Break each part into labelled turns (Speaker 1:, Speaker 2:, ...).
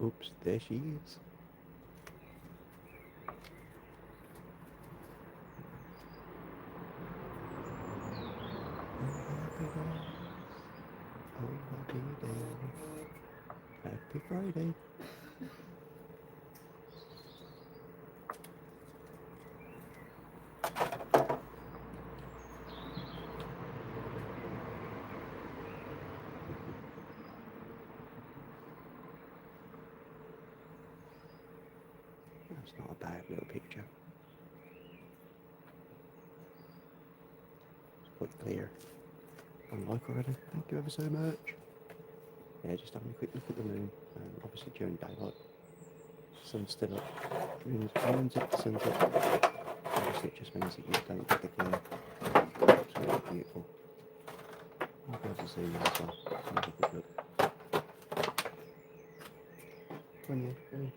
Speaker 1: Oops, there she is. Oh, happy day. Happy Friday. That's not a bad little picture. It's quite clear. Unlike already. Thank you ever so much. Yeah, just having a quick look at the moon. Obviously during daylight. Sun's still up. Moon's up, the sun's up. Obviously it just means that you don't get the glare. Absolutely beautiful. I'll be able to see you as well. Let's have a quick look. Come on, come on.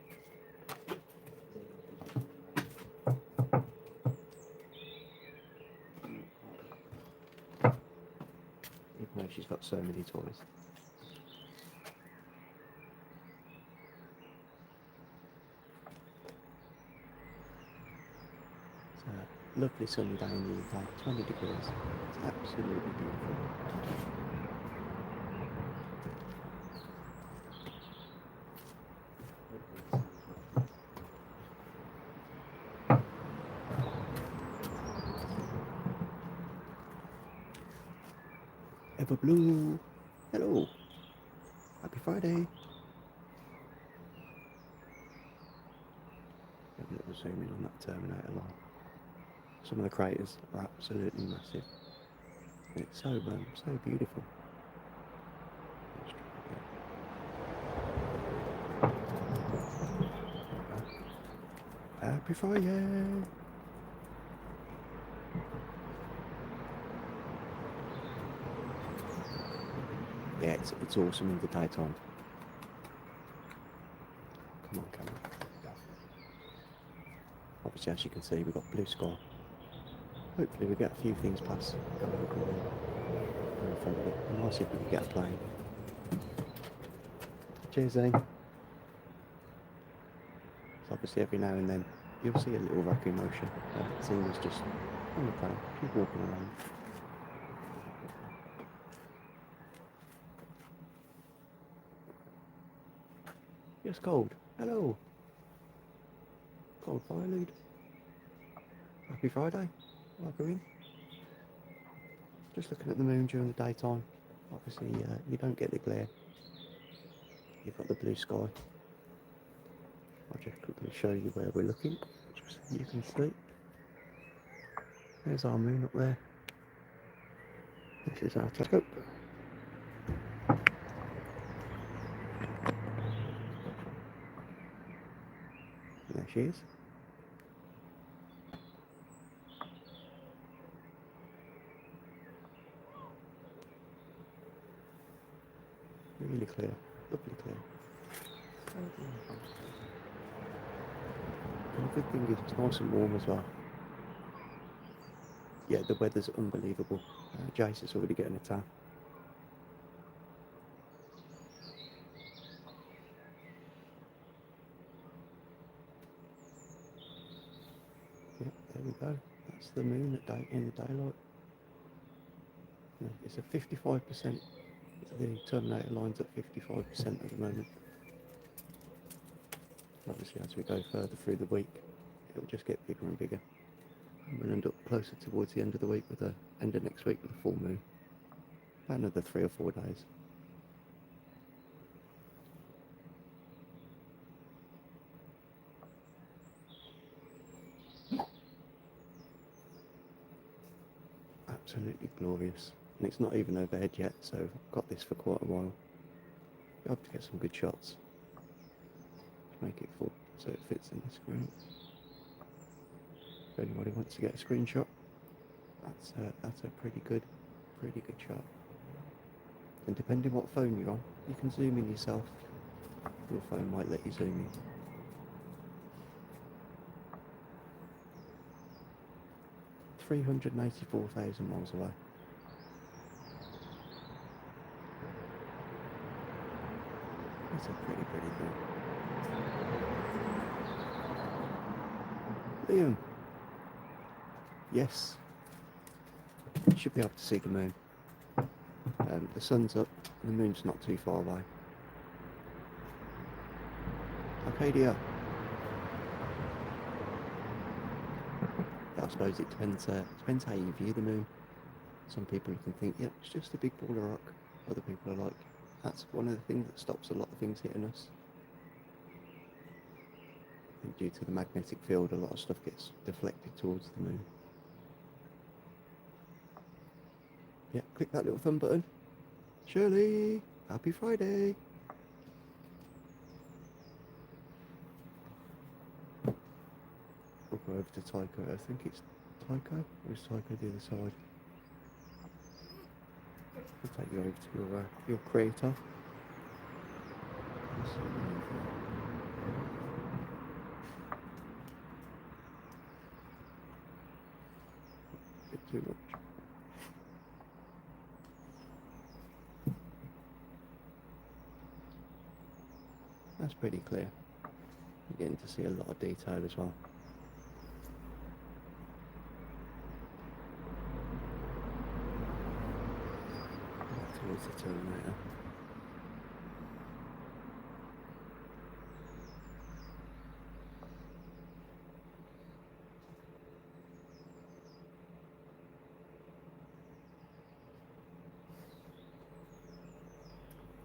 Speaker 1: Even though she's got so many toys. It's a lovely sunny day in the UK, 20 degrees. It's absolutely beautiful. Ever Blue, hello, happy Friday. Have a little zoom in on that Terminator line. Some of the craters are absolutely massive. It's so beautiful. Let's try again. Happy Friday. Yeah, it's awesome in the daytime. Come on, camera. Obviously, as you can see, we've got blue sky. Hopefully we get a few things past. And I'll see if we can get a plane. Cheers, Zane. So obviously every now and then you'll see a little rocking motion. Zane is just on the plane. She's walking around. Yes, Cold. Hello. Cold Fire Lead. Happy Friday. Welcome in. Just looking at the moon during the daytime. Obviously, you don't get the glare. You've got the blue sky. I'll just quickly show you where we're looking, just so you can see. There's our moon up there. This is our telescope. And there she is. Really clear, lovely clear. And the good thing is it's nice and warm as well. Yeah, the weather's unbelievable. Jace is already getting a tan. Yep, there we go. That's the moon in the daylight. Yeah, it's at 55%. The Terminator line's at 55% at the moment. Obviously, as we go further through the week, it'll just get bigger and bigger. And we'll end up closer towards the end of the week with the end of next week with the full moon. About another 3 or 4 days. Absolutely glorious. And it's not even overhead yet, so I've got this for quite a while. Be able to get some good shots. Make it full so it fits in the screen. If anybody wants to get a screenshot, that's a pretty good shot. And depending what phone you're on, you can zoom in yourself. Your phone might let you zoom in. $384,000 miles away. That's a pretty thing. Liam. Yes. You should be able to see the moon. The sun's up, and the moon's not too far away. Arcadia. I suppose it depends how you view the moon. Some people can think, yep, it's just a big ball of rock. Other people are like, that's one of the things that stops a lot of things hitting us. And due to the magnetic field, a lot of stuff gets deflected towards the moon. Yeah, click that little thumb button. Shirley, happy Friday. We'll go over to Tycho. I think it's Tycho, or is Tycho the other side? I'll take you over to your creator. Bit too much. That's pretty clear. You're getting to see a lot of detail as well. Towards the terminator.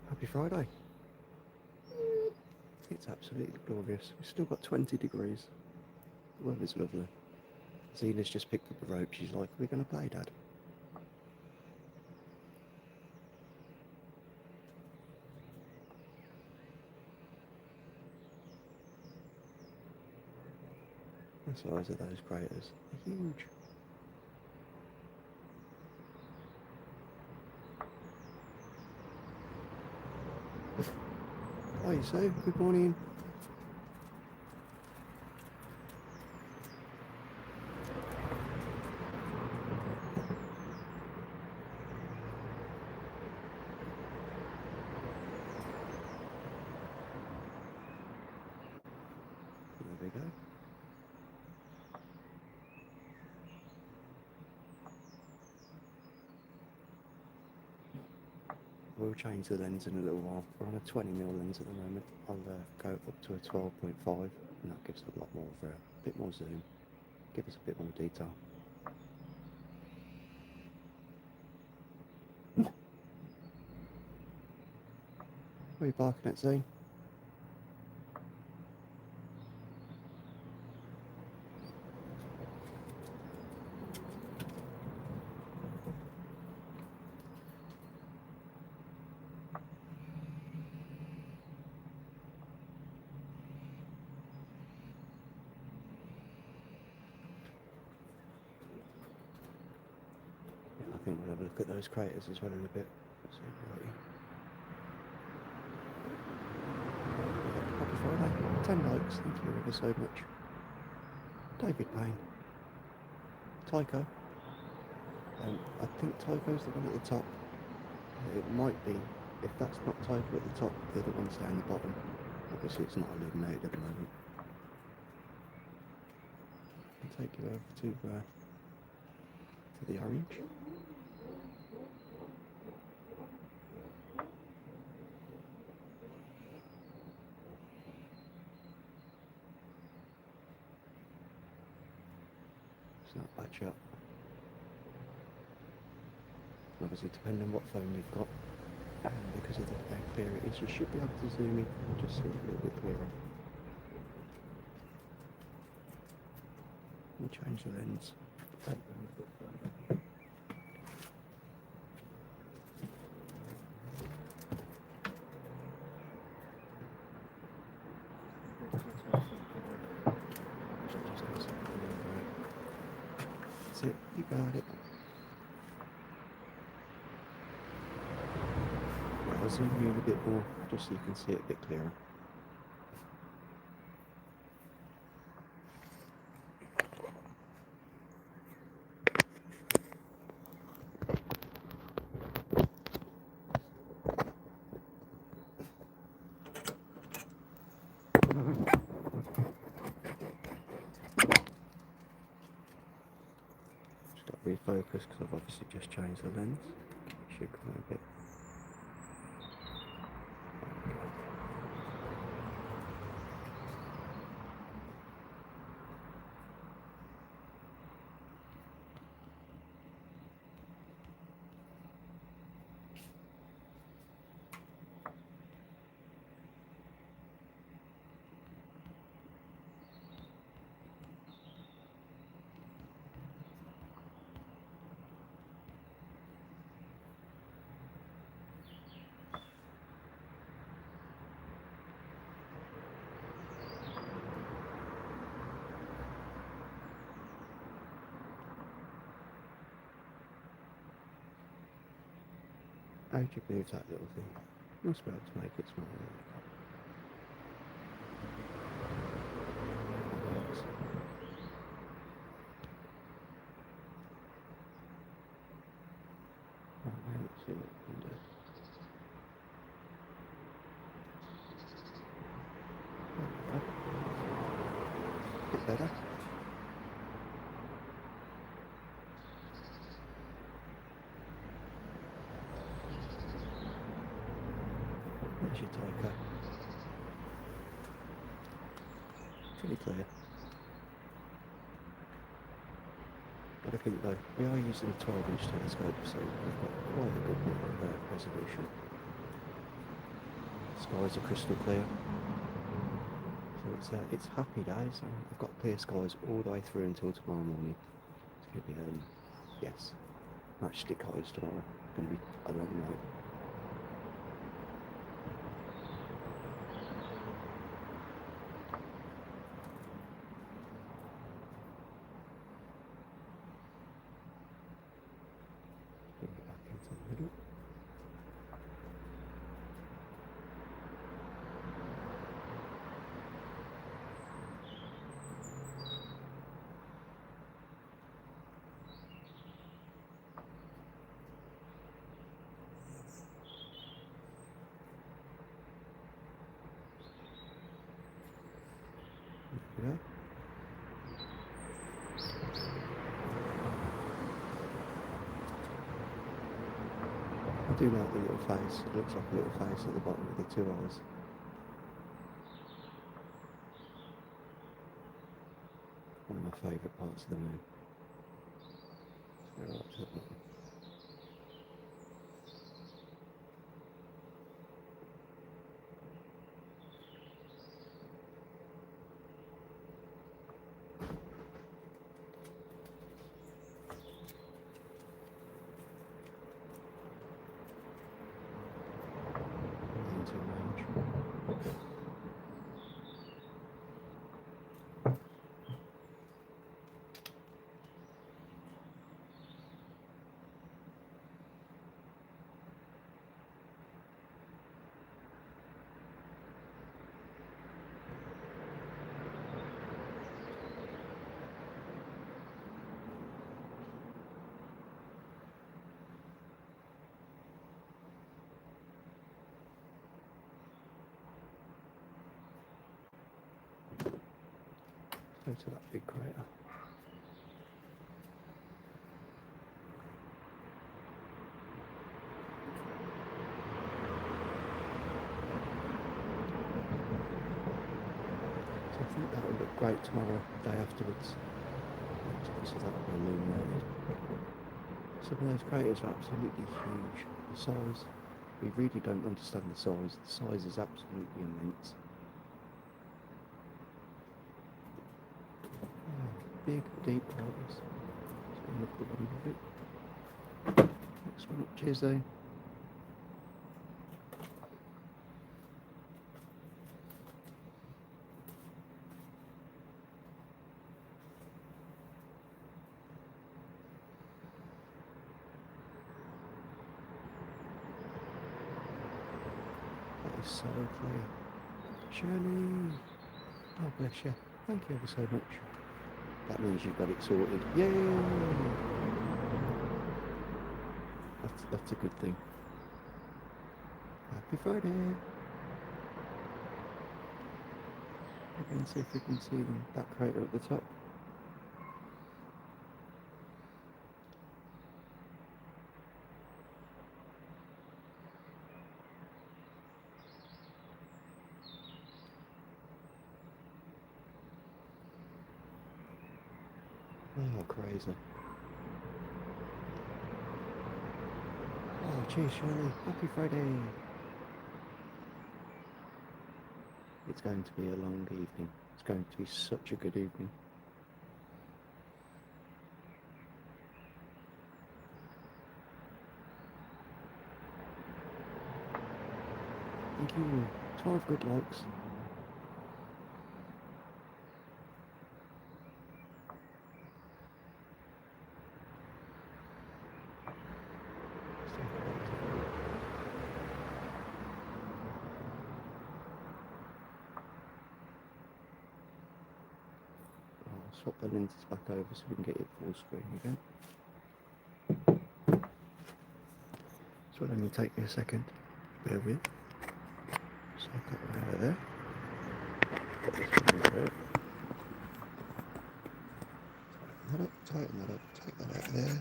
Speaker 1: Happy Friday. It's absolutely glorious. We've still got 20 degrees. The weather's lovely. Zena's just picked up the rope. She's like, we're going to play, Dad. The size of those craters are huge. Hi, so good morning. There we go. We'll change the lens in a little while. We're on a 20mm lens at the moment. I'll go up to a 12.5, and that gives a lot more of a bit more zoom, give us a bit more detail. What are you barking at, Zane? I think we'll have a look at those craters as well in a bit. So, happy Friday. 10 likes, thank you ever so much. David Payne. Tycho. I think Tycho's the one at the top. It might be, if that's not Tycho at the top, the other one's down the bottom. Obviously it's not illuminated at the moment. I'll take you over to the orange. It's not bad shot. Obviously depending on what phone you've got, because of how clear it is, you should be able to zoom in and just see it a little bit clearer. We'll change the lens. That's it, you got it. I'll zoom in a bit more, just so you can see it a bit clearer. focus because I've obviously just changed the lens. It should come a bit. How do you move that little thing? You must be able to make it smaller. Right, now let's see what we can do. Bit better. That's your taker. Pretty clear. But I think though, we are using a 12-inch telescope, so we've got quite a good bit of resolution. Skies are crystal clear. So it's happy days. I've got clear skies all the way through until tomorrow morning. It's going to be, yes, matchstick highs tomorrow. It's going to be a long night. Bring it back into the middle. There we go. I do like the little face. It looks like a little face at the bottom with the two eyes. One of my favourite parts of the moon. Right to the bottom. Into range. Go to that big crater. So I think that will look great tomorrow, the day afterwards. So that will be illuminated. Some of those craters are absolutely huge. The size, we really don't understand the size. The size is absolutely immense. Big, deep craters. So look at one of it. Next one up, Tuesday. That is so clear. Shirley! Oh, bless you. Thank you ever so much. That means you've got it sorted. Yay! That's a good thing. Happy Friday! Again, see if we can see that crater at the top. Oh, crazy. Oh, cheers, Shirley. Happy Friday. It's going to be a long evening. It's going to be such a good evening. Thank you. 12 good likes. I'll swap the lenses back over so we can get it full screen again. So let me take me a second. Bear with. So I've got that out of there. Put this one over there. Tighten that up, take that out of there.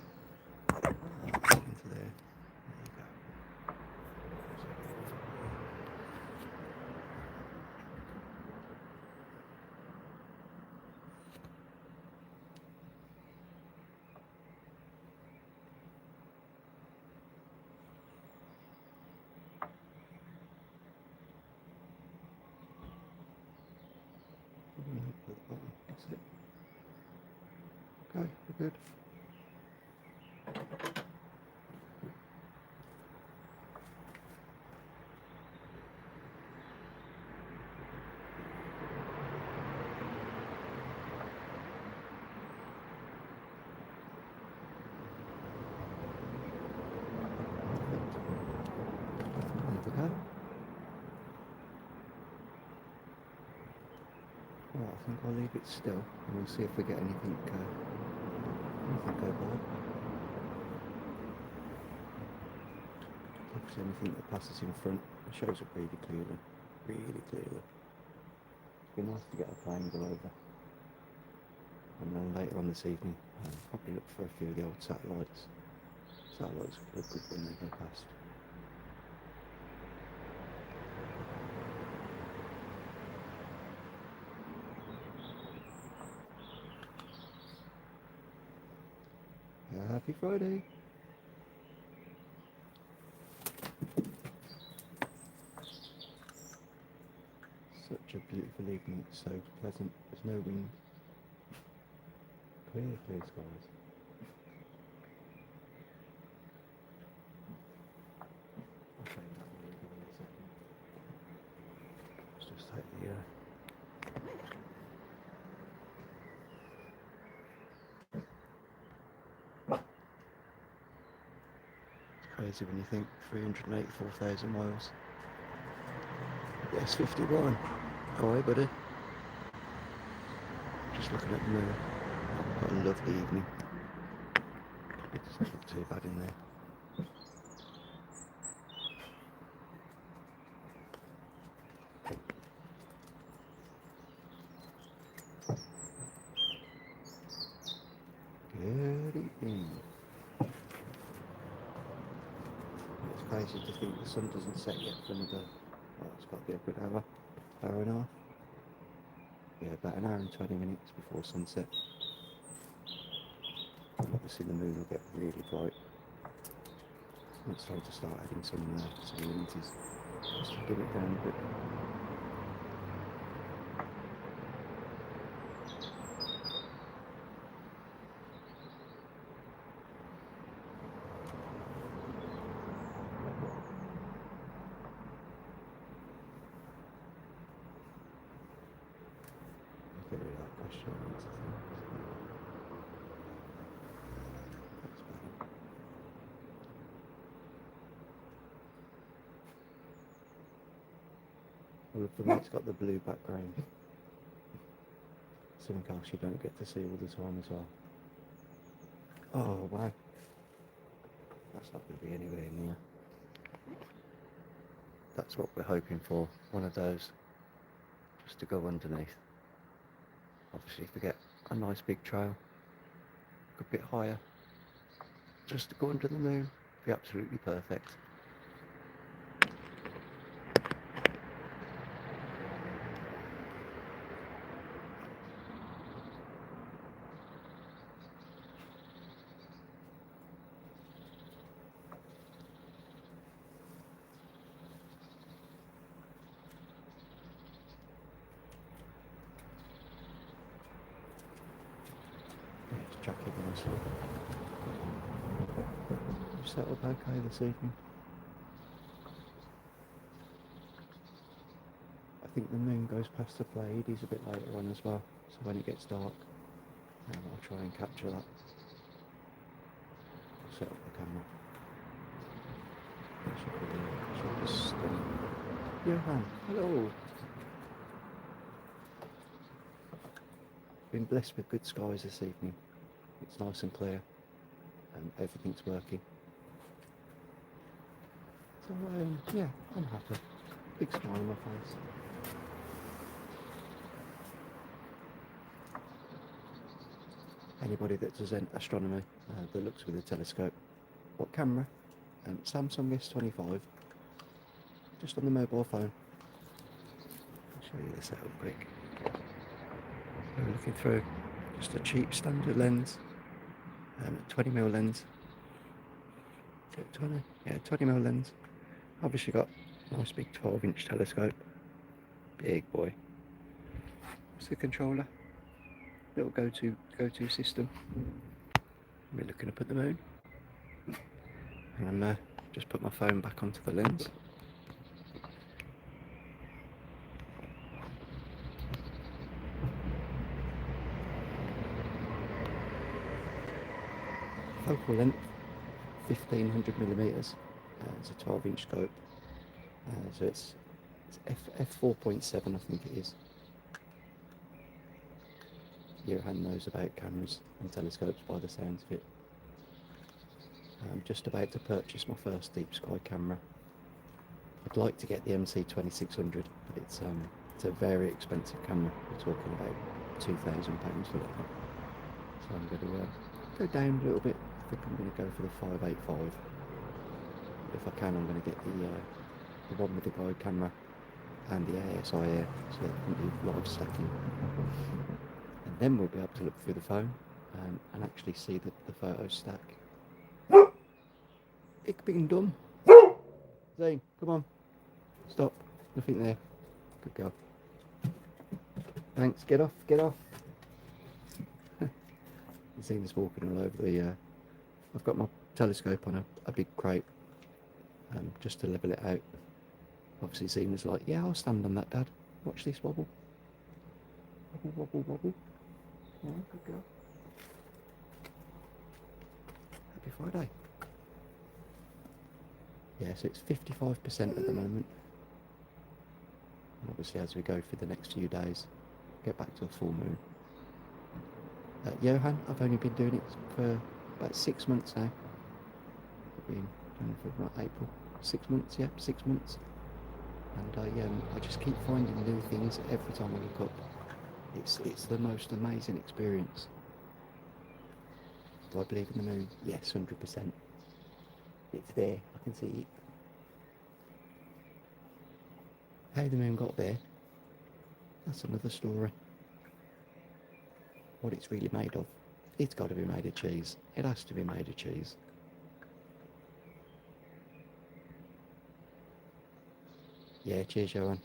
Speaker 1: Into there. There you go. That's it. Okay, we're good. Right, I think I'll leave it still and we'll see if we get anything go by. If there's anything that passes in front, it shows up really clearly. Really clearly. It'd be nice to get a plane go over. And then later on this evening, I'll probably look for a few of the old satellites. Satellites look good when they go past. Happy Friday! Such a beautiful evening, it's so pleasant, there's no wind. Clear skies. I'll show you that one in a second. Let's just take the crazy when you think 384,000 miles. Yes, 51. Oh, hey, buddy. Just looking at the moon. What a lovely evening. It doesn't look too bad in there. Good evening. It's crazy to think the sun doesn't set yet for another, it's got to be a good hour and a half. Yeah, about an hour and 20 minutes before sunset. And obviously the moon will get really bright. It's time to start adding some lenses. Just to dim it down a bit. Get rid of that question. That's better. Well, for me it's got the blue background. Something else you don't get to see all the time as well. Oh wow. That's not going to be anywhere near. That's what we're hoping for. One of those. Just to go underneath. Obviously if we get a nice big trail, a bit higher, just to go under the moon, be absolutely perfect. honestly. You set up okay this evening? I think the moon goes past the Pleiades a bit later on as well, so when it gets dark, I'll try and capture that. I'll set up the camera. That should be stunning. Johan, hello! Been blessed with good skies this evening. It's nice and clear, and everything's working. So yeah, I'm happy. Big smile on my face. Anybody that does astronomy that looks with a telescope, what camera? Samsung S25, just on the mobile phone. I'll show you the setup quick. We're looking through just a cheap standard lens, 20mm lens. Is it 20? Yeah, 20mm lens. Obviously got a nice big 12-inch telescope. Big boy. What's the controller? Little go-to system. We're looking up at the moon. And just put my phone back onto the lens. Focal length 1500mm. It's a 12-inch scope. So it's f4.7, I think it is. Johan knows about cameras and telescopes by the sounds of it. I'm just about to purchase my first deep sky camera. I'd like to get the MC2600, but it's a very expensive camera. We're talking about £2,000 for that. So I'm going to go down a little bit. I think I'm going to go for the 585. If I can, I'm going to get the one with the guide camera and the ASI Air, so that I can do live stacking. And then we'll be able to look through the phone and actually see the photos stack. Ik ben done. Zane, come on. Stop. Nothing there. Good girl. Thanks. Get off. Get off. Zane's walking all over the... I've got my telescope on a big crate just to level it out. Obviously Zane was like, yeah, I'll stand on that, Dad. Watch this wobble. Wobble, wobble, wobble. Yeah, good girl. Happy Friday. Yeah, so it's 55% at the moment. And obviously as we go through the next few days, get back to a full moon. Johan, I've only been doing it for about 6 months now. I've been doing it for about April. 6 months, yeah, 6 months. And I just keep finding new things every time I look up. It's the most amazing experience. Do I believe in the moon? Yes, 100%. It's there, I can see it. How the moon got there, that's another story. What it's really made of, it's got to be made of cheese. It has to be made of cheese. Yeah, cheers, Johan.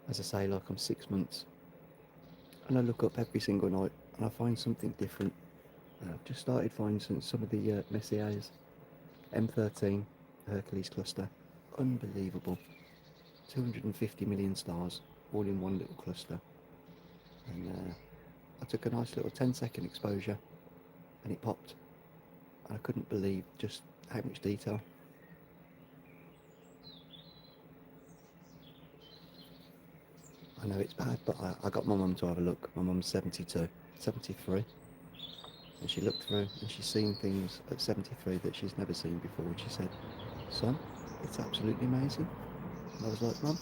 Speaker 1: As I say, like, I'm 6 months. And I look up every single night and I find something different. I've just started finding some of the Messiers. M13, Hercules cluster. Unbelievable. 250 million stars, all in one little cluster. And I took a nice little 10-second exposure and it popped. And I couldn't believe just how much detail. I know it's bad, but I got my mum to have a look. My mum's 72, 73. And she looked through and she's seen things at 73 that she's never seen before. And she said, son, it's absolutely amazing. And I was like, Mum,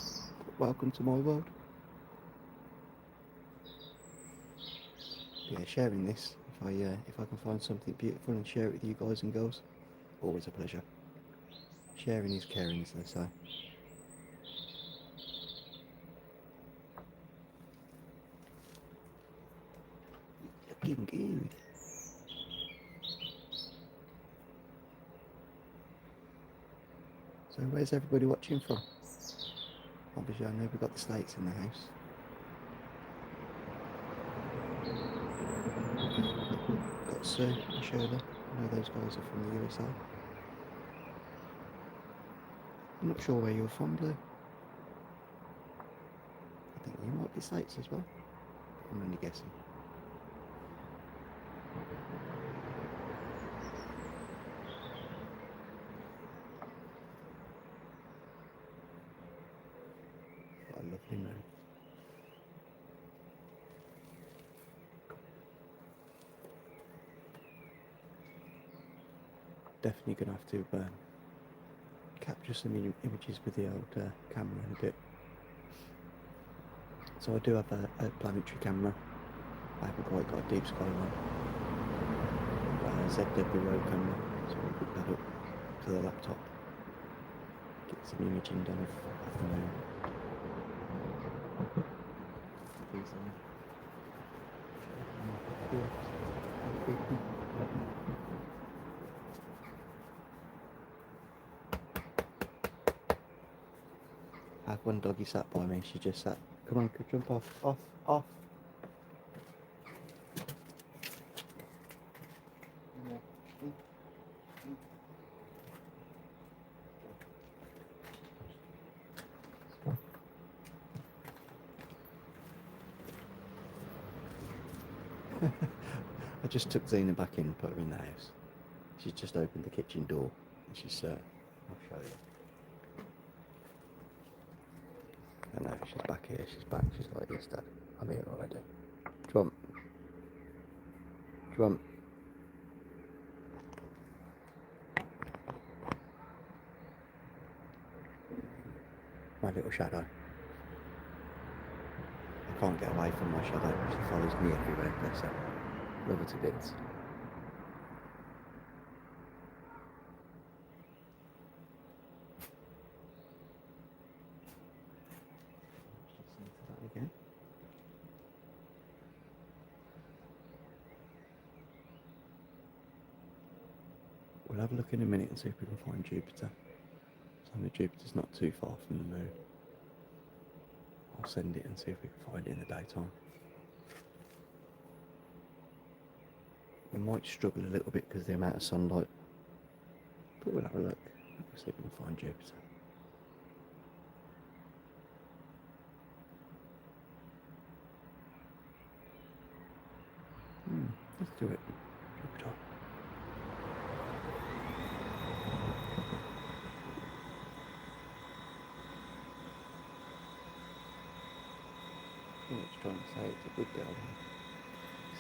Speaker 1: welcome to my world. Yeah, sharing this, if I can find something beautiful and share it with you guys and girls, always a pleasure. Sharing is caring, as they say. Looking good. So where's everybody watching from? Obviously I know we've got the States in the house. Got What's Shirley? I know those guys are from the USA. I'm not sure where you're from, Blue. I think you might be States as well. I'm only guessing. What a lovely moon. Definitely going to have to capture some images with the old camera in a bit. So I do have a planetary camera. I haven't quite got a deep sky one. ZW road camera, so I'll hook that up to the laptop. Get some imaging done of the moon. I had one doggy sat by me, she just sat, come on, jump off. I just took Zena back in and put her in the house. She's just opened the kitchen door and she's, I'll show you. I know, she's back here, she's back, she's like, yes Dad, I'm here already. Jump. My little shadow. I can't get away from my shadow, she follows me everywhere, bless her. Love her to bits. Again. We'll have a look in a minute and see if we can find Jupiter. So Jupiter's not too far from the moon. I'll send it and see if we can find it in the daytime. We might struggle a little bit because of the amount of sunlight, but we'll have a look. We'll see if we can find Jupiter. Let's do it. Jupiter. It's trying to say it's a good day.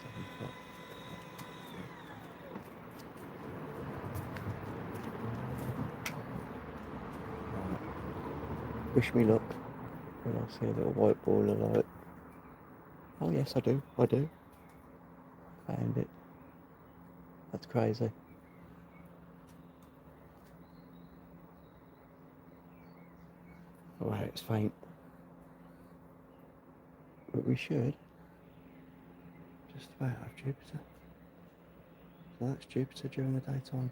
Speaker 1: 7 o'clock. Right. Wish me luck. When I see a little white ball of light. Oh yes, I do. Found it. That's crazy. Alright, it's faint. But we should just about have Jupiter. So that's Jupiter during the daytime.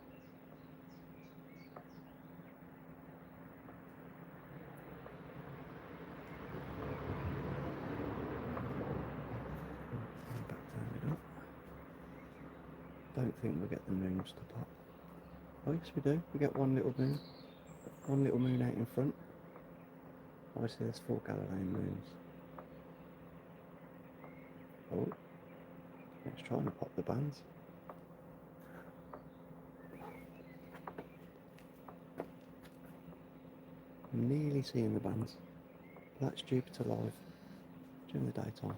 Speaker 1: Back down it up. Don't think we'll get the moons to pop. Oh yes we do. We get one little moon. One little moon out in front. Obviously there's 4 Galilean moons. Oh, it's trying to pop the bands. I'm nearly seeing the bands. That's Jupiter live during the daytime.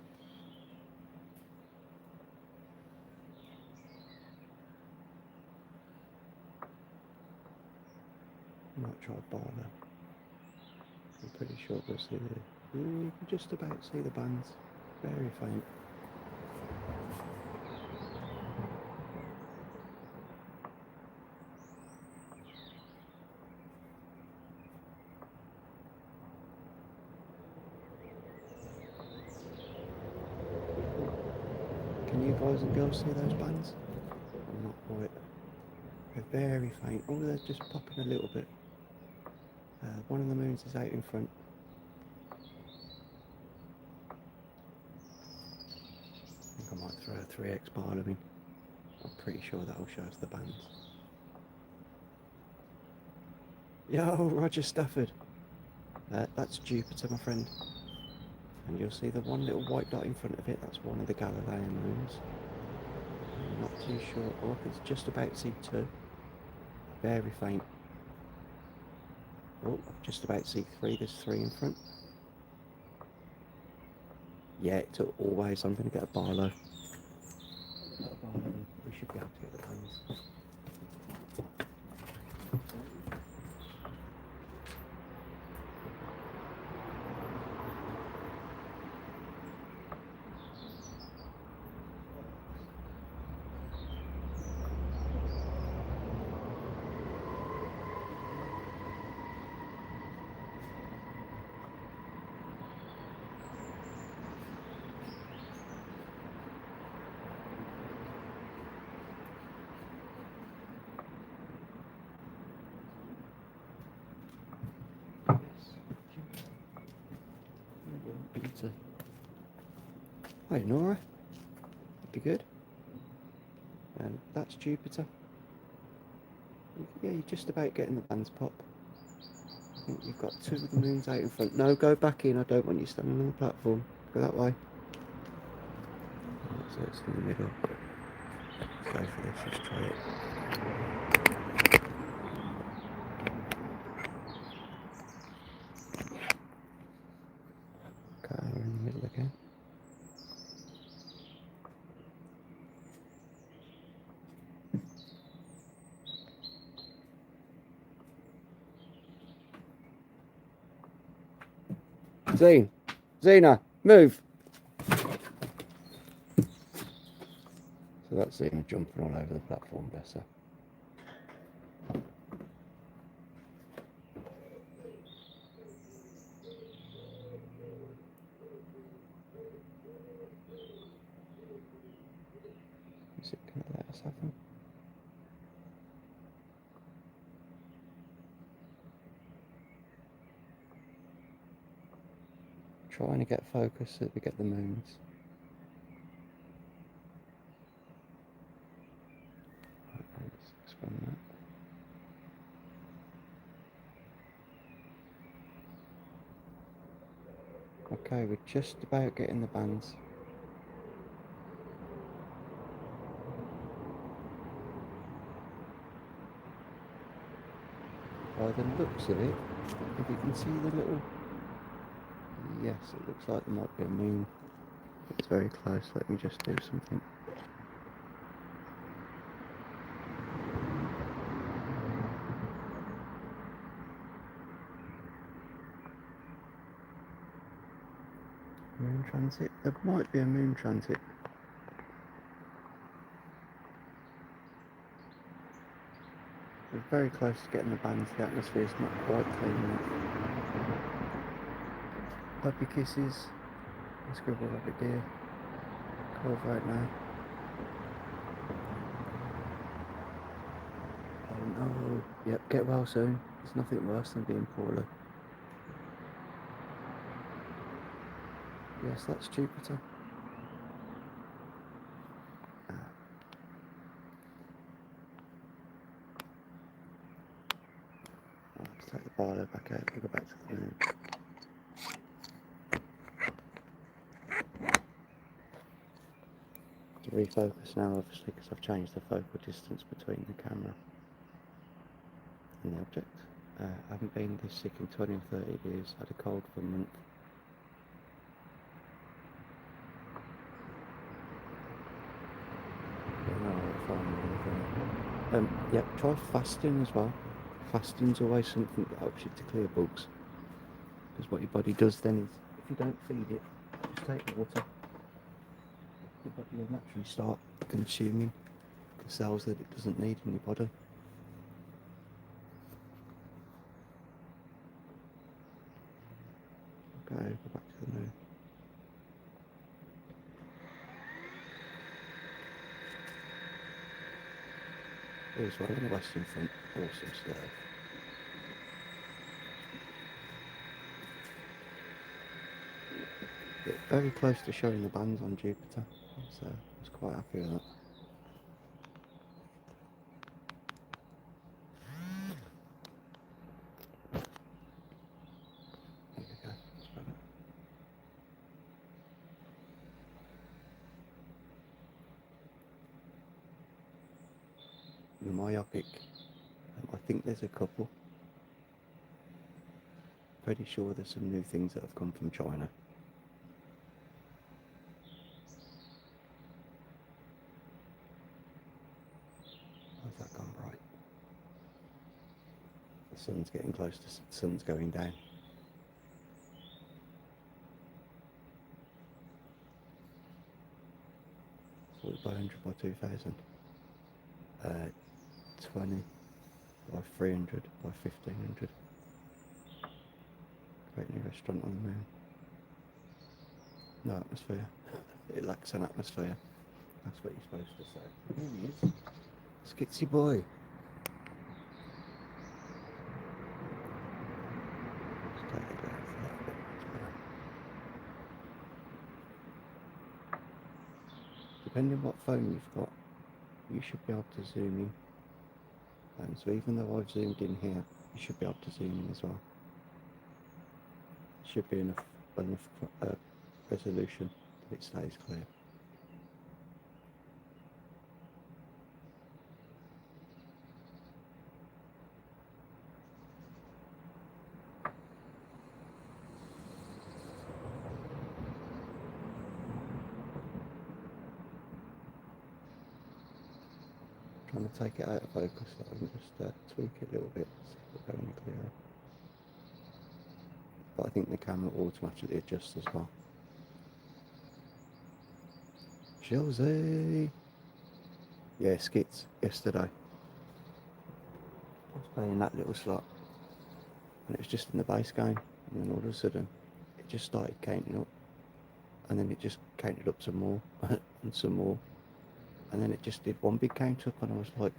Speaker 1: I might try bar there. I'm pretty sure we'll see you can just about see the bands. Very faint. Can you boys and girls see those bands? I'm not quite. They're very faint. Oh, they're just popping a little bit. One of the moons is out in front. I think I might throw a 3x bar in. I'm pretty sure that'll show us the bands. Yo, Roger Stafford. That's Jupiter, my friend. And you'll see the one little white dot in front of it, that's one of the Galilean moons. I'm not too sure. Oh, I can just about see two. Very faint. Oh, I can just about see three. There's three in front. Yeah, it's always. I'm going to get a Barlow. We should be able to get the bands. Jupiter. Hi Nora, that'd be good. And that's Jupiter. Yeah, you're just about getting the bands pop. I think you've got two of the moons out in front. No, go back in. I don't want you standing on the platform. Go that way. So it's in the middle. Let's go for this. Let's try it. Okay, we're in the middle again. Zena, move! So that's Zena jumping all over the platform, bless her. Is it going to let us have them? Trying to get focus so that we get the moons. Let's expand that. Okay, we're just about getting the bands. By the looks of it, if you can see the little... Yes, it looks like there might be a moon. It's very close. Let me just do something. Moon transit? There might be a moon transit. We're very close to getting the bands. The atmosphere is not quite clean enough. Puppy kisses. Scribble rabbit deer. Call right now. Oh no. Yep, get well soon. There's nothing worse than being poorly. Yes, that's Jupiter. Let's take the Barlow back out. We'll go back to the moon. To refocus now, obviously, because I've changed the focal distance between the camera and the object. I haven't been this sick in 20 or 30 years. Had a cold for a month. Yep, try fasting as well. Fasting's always something that helps you to clear bugs. Because what your body does then is, if you don't feed it, just take the water, your body will naturally start consuming the cells that it doesn't need in your body. Okay, go back to the moon. As well in the western front, awesome stuff. Very close to showing the bands on Jupiter, so I was quite happy with that. slightly myopic. I think there's a couple. Pretty sure there's some new things that have come from China. Why's that gone bright? The sun's getting close to the sun's going down. So by 100 by 2000. 20 by 300 by 1500. Great new restaurant on the moon. No atmosphere. It lacks an atmosphere. That's what you're supposed to say. Here he is. Skitsy boy. Depending on what phone you've got, you should be able to zoom in. So even though I've zoomed in here, you should be able to zoom in as well. Should be enough resolution that it stays clear. Trying to take it out of focus so I can just tweak it a little bit so it'll go any clearer. But I think the camera automatically adjusts as well. Chelsea! Yeah, skits yesterday. I was playing that little slot and it was just in the base game, and then all of a sudden it just started counting up, and then it just counted up some more and some more, and then it just did one big count up, and I was like,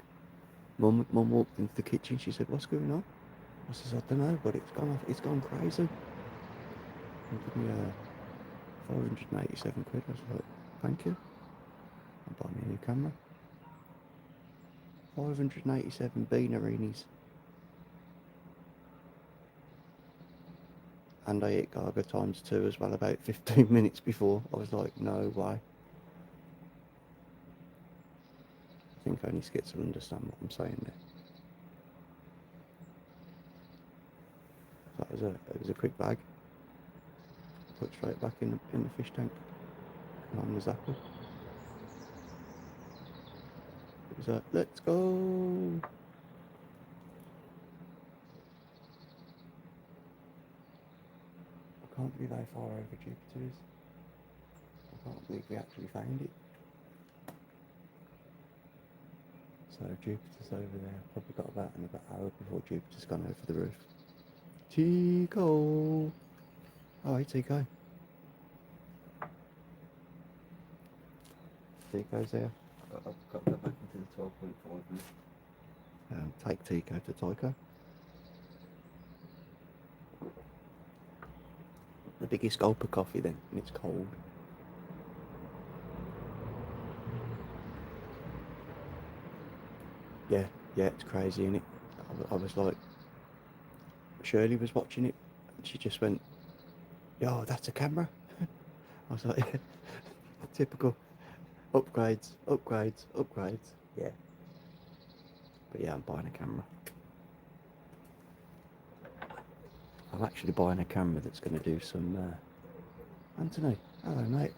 Speaker 1: Mum walked into the kitchen, she said, "What's going on?" I said, "I don't know, but it's gone crazy." And give me 487 quid. I was like, "Thank you. I'll buy me a new camera." 587 beanerinis. And I ate Gaga times 2 as well about 15 minutes before. I was like, no way. I think only skits will understand what I'm saying there. It was a quick bag. Put straight back in the fish tank. And on the zapper. It was like, let's go. I can't believe how far over Jupiter is. I can't believe we actually found it. So Jupiter's over there. Probably got about another hour before Jupiter's gone over the roof. Tico! Oh, hey Tico. Tico's there. I've got to go back into the 12.5 minutes. Take Tico to Tycho. The biggest gulp of coffee then, and it's cold. Yeah, it's crazy, isn't it? I was like, Shirley was watching it, and she just went, "Yo, that's a camera." I was like, yeah, typical. Upgrades. Yeah. But yeah, I'm buying a camera. I'm actually buying a camera that's going to do some... Anthony, hello mate.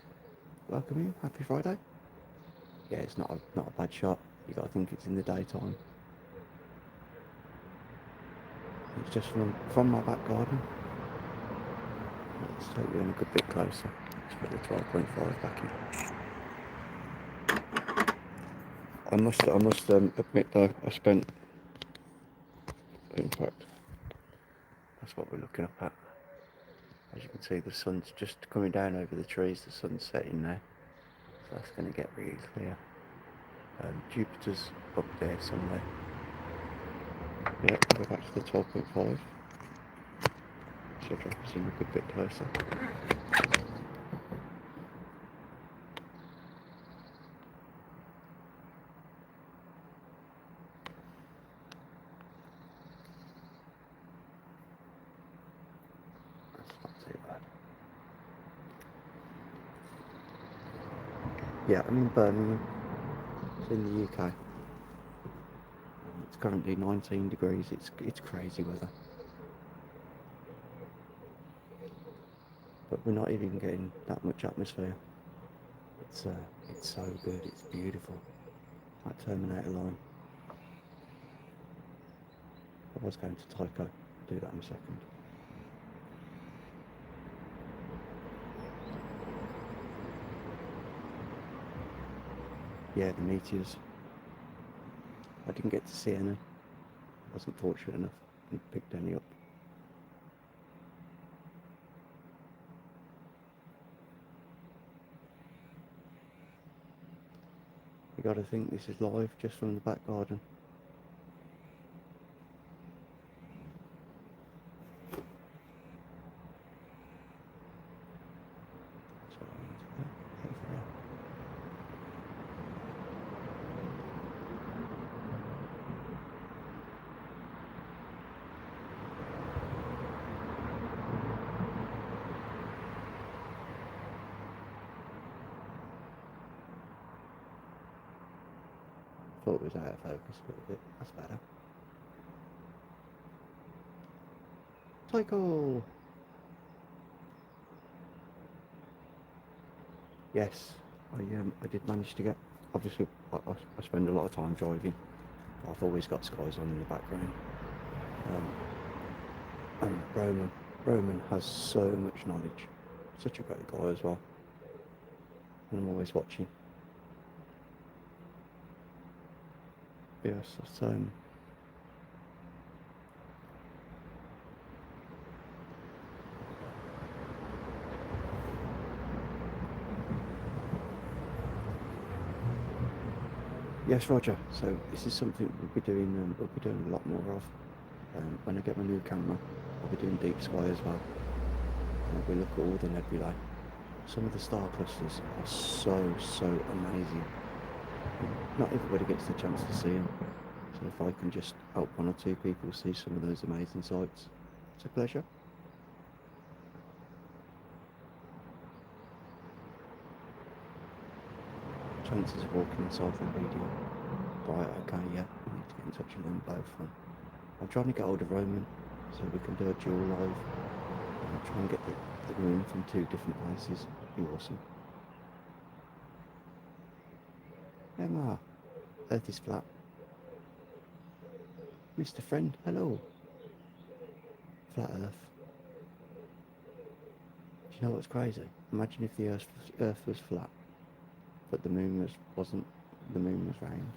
Speaker 1: Welcome in. Happy Friday. Yeah, it's not a bad shot. You got to think it's in the daytime. It's just from my back garden. Let's take you in a good bit closer. Let's put the 12.5 back in. I must admit though, I spent, in fact, that's what we're looking up at. As you can see, the sun's just coming down over the trees, the sun's setting there, so that's going to get really clear. Jupiter's up there somewhere. Yeah, go back to the 12.5. So drop us in a good bit closer. Yeah, I'm in Birmingham. It's in the UK. currently 19 degrees. It's crazy weather. But we're not even getting that much atmosphere. It's so good. It's beautiful. That Terminator line. I was going to Tycho. I'll do that in a second. Yeah, the meteors. I didn't get to see any. I wasn't fortunate enough. Didn't pick any up. You gotta think this is live just from the back garden. Thought it was out of focus a little bit. That's better. Tycho! Yes, I did manage to get. Obviously, I spend a lot of time driving. I've always got skies on in the background. And Roman has so much knowledge. Such a great guy as well. And I'm always watching. Yes, that's yes, Roger. So this is something we'll be doing. We'll be doing a lot more of. When I get my new camera, I'll be doing deep sky as well. And we look at all the nebulae. Some of the star clusters are so amazing. Not everybody gets the chance to see them. So if I can just help one or two people see some of those amazing sights, it's a pleasure. Chances of walking inside the video. Right, okay, yeah, we need to get in touch with them both. I'm trying to get hold of Roman so we can do a dual live. I'm trying to get the room from two different places. It'd be awesome. Emma, Earth is flat. Mr. Friend, hello. Flat Earth. Do you know what's crazy? Imagine if the Earth was flat, but the moon wasn't. The moon was round.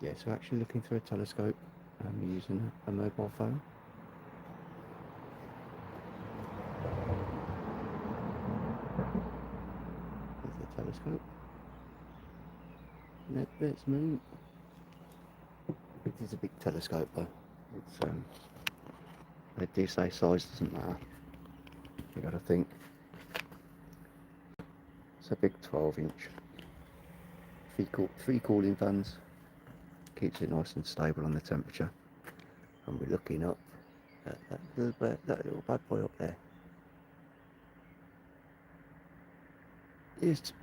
Speaker 1: Yeah, so actually looking through a telescope and using a mobile phone. There's the telescope. There's the moon. It is a big telescope though. It's they do say size doesn't matter. You gotta think. It's a big 12-inch. Three cooling fans. Keeps it nice and stable on the temperature. And we're looking up at that little bad boy up there.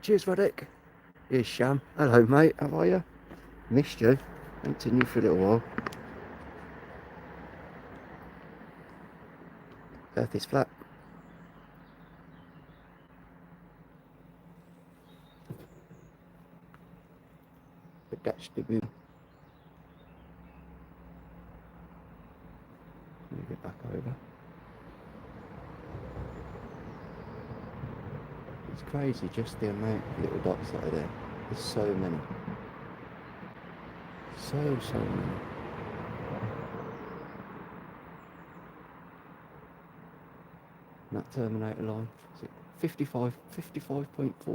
Speaker 1: Cheers, Radek. Here's Sham. Hello, mate. How are you? Missed you. Haven't seen you for a little while. Earth is flat. But that's the moon. Move it back over. It's crazy just the amount of little dots that are there. There's so many. So many. And that Terminator line, is it 55.4%,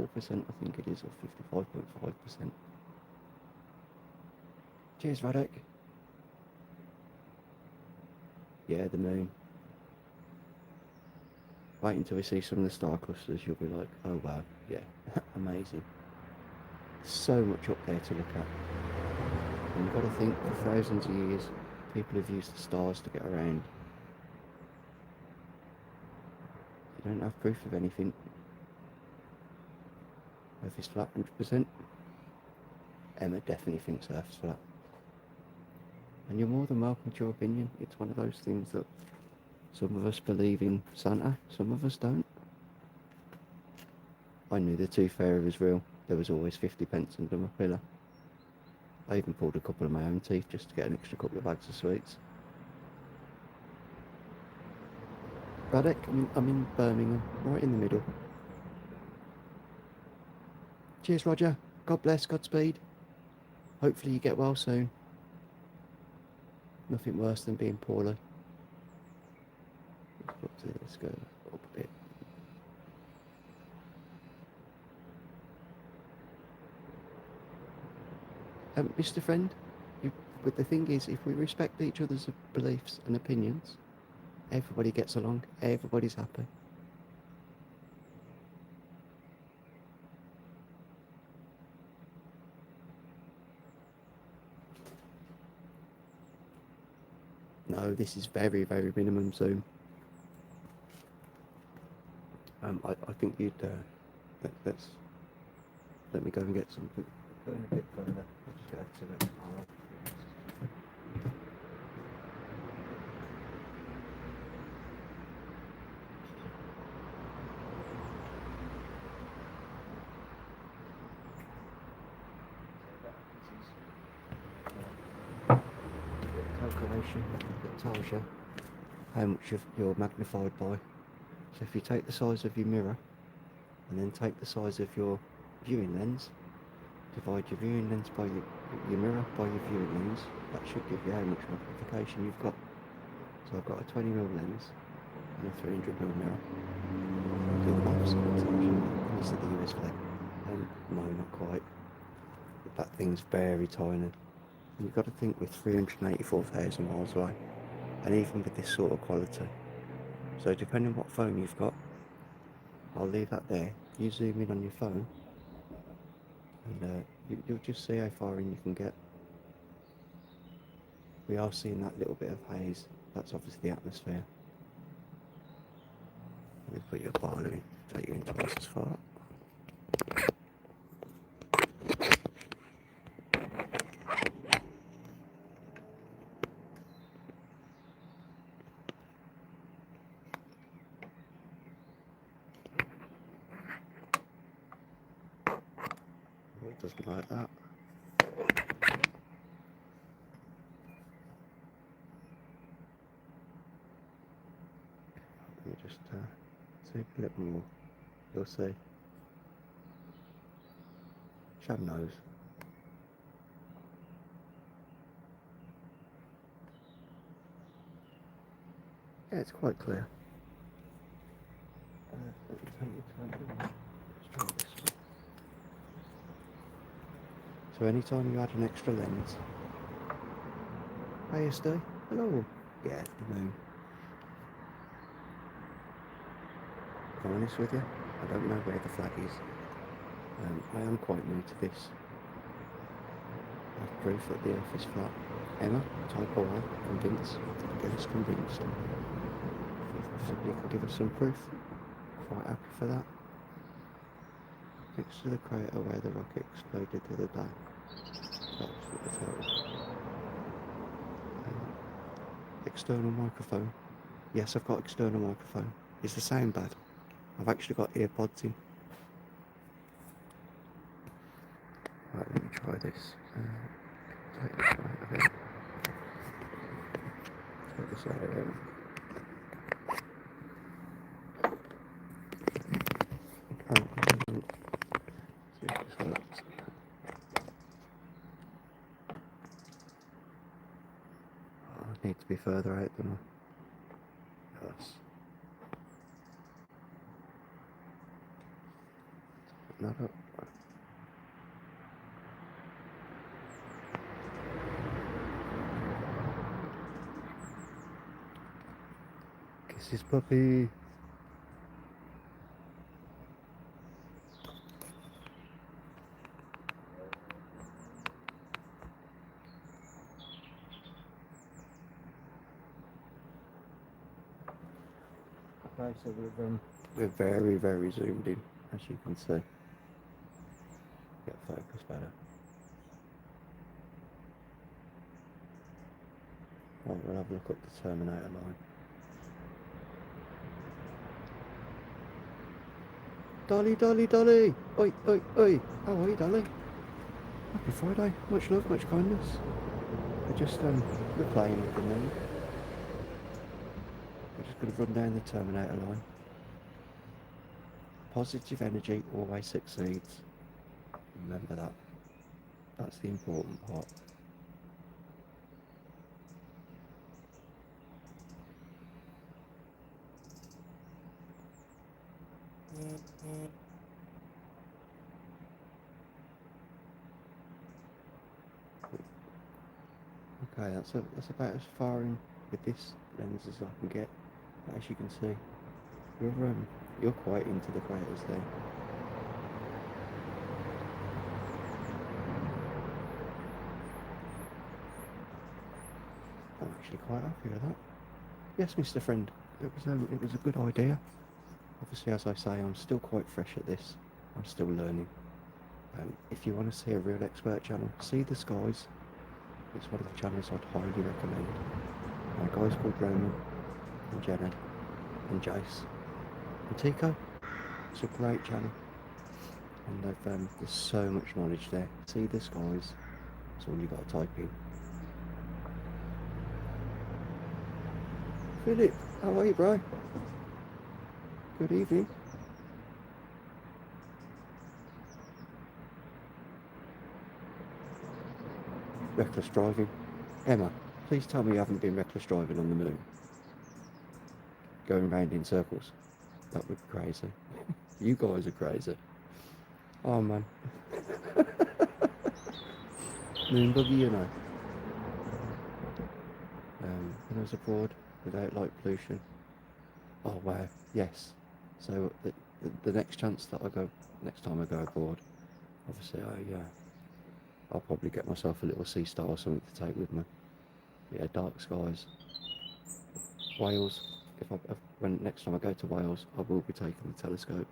Speaker 1: I think it is, or 55.5%. Cheers, Radek. Yeah, the moon. Wait until we see some of the star clusters, you'll be like, oh wow, yeah, amazing. So much up there to look at. And you've got to think, for thousands of years, people have used the stars to get around. You don't have proof of anything. Earth is flat, 100%. Emma definitely thinks Earth's flat. And you're more than welcome to your opinion. It's one of those things that some of us believe in Santa, some of us don't. I knew the tooth fairy was real. There was always 50p under my pillow. I even pulled a couple of my own teeth just to get an extra couple of bags of sweets. Braddock, I'm in Birmingham, right in the middle. Cheers, Roger. God bless, Godspeed. Hopefully you get well soon. Nothing worse than being poorly. Let's go up a bit. Mr. Friend, but the thing is, if we respect each other's beliefs and opinions, everybody gets along, everybody's happy. No, this is very, very minimum zoom. I think you'd, let me go and get something. Going a bit further, I'll just go to it. Calculation that tells you how much you're magnified by. So if you take the size of your mirror and then take the size of your viewing lens, divide your viewing lens by your mirror by your viewing lens, that should give you how much magnification you've got. So I've got a 20mm lens and a 300mm mirror. Do the maths and it tells you, can you see the US flag? No, not quite. But that thing's very tiny. And you've got to think we're 384,000 miles away, and even with this sort of quality. So depending on what phone you've got, I'll leave that there. You zoom in on your phone, and you'll just see how far in you can get. We are seeing that little bit of haze. That's obviously the atmosphere. Let me put your bar in, take you into twice as far. It doesn't like that. Let me just zoom a little more. You'll see. Shab nose. Yeah, it's quite clear. So anytime you add an extra lens. Hey, Steve. Hello. Yeah, the moon. To be honest with you, I don't know where the flag is. I am quite new to this. I have proof that the earth is flat. Emma, type away, convinced. Get us convinced. If somebody could give us some proof, quite happy for that. Next to the crater where the rocket exploded the other day. That's what the photo. External microphone. Yes, I've got external microphone. Is the sound bad? I've actually got earpods in. Right, let me try this. Take this out of it. Take this out of it. See if this works. Oh, I need to be further out than I. Yes. Open that up. Kisses, puppy. Okay, so we're very, very zoomed in, as you can see. Get focus better. Right, we'll have a look at the Terminator line. Dolly, Dolly, Dolly! Oi, oi, oi! How are you, Dolly? Happy Friday. Much love, much kindness. We're just replaying at the moment. We're just going to run down the Terminator line. Positive energy always succeeds. Remember that. That's the important part. Okay, that's about as far in with this lens as I can get. But as you can see, you're quite into the craters there. I'm actually quite happy with that. Yes, Mr. Friend, it was a good idea. Obviously, as I say, I'm still quite fresh at this. I'm still learning. If you want to see a real expert channel, See the Skies. It's one of the channels I'd highly recommend. My guys called Roman and Jenna and Jace and Tico. It's a great channel, and there's so much knowledge there. See the Skies. That's all you got to type in. Philip, how are you, bro? Good evening. Reckless driving. Emma, please tell me you haven't been reckless driving on the moon. Going round in circles. That would be crazy. You guys are crazy. Oh man. Moon buggy, you know. When I was abroad without light pollution. Oh wow, yes. So the next time I go abroad, obviously I'll probably get myself a little sea star or something to take with me. Yeah, dark skies. Wales. When next time I go to Wales, I will be taking the telescope.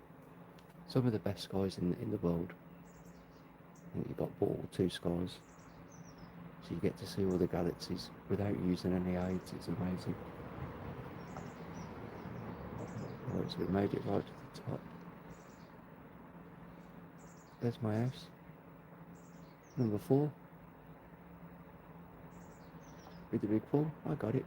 Speaker 1: Some of the best skies in the world. I think you've got Ball 2 skies. So you get to see all the galaxies without using any aids. It's amazing. Right, so we made it right to the top. There's my house. Number 4. With the big pool. I got it.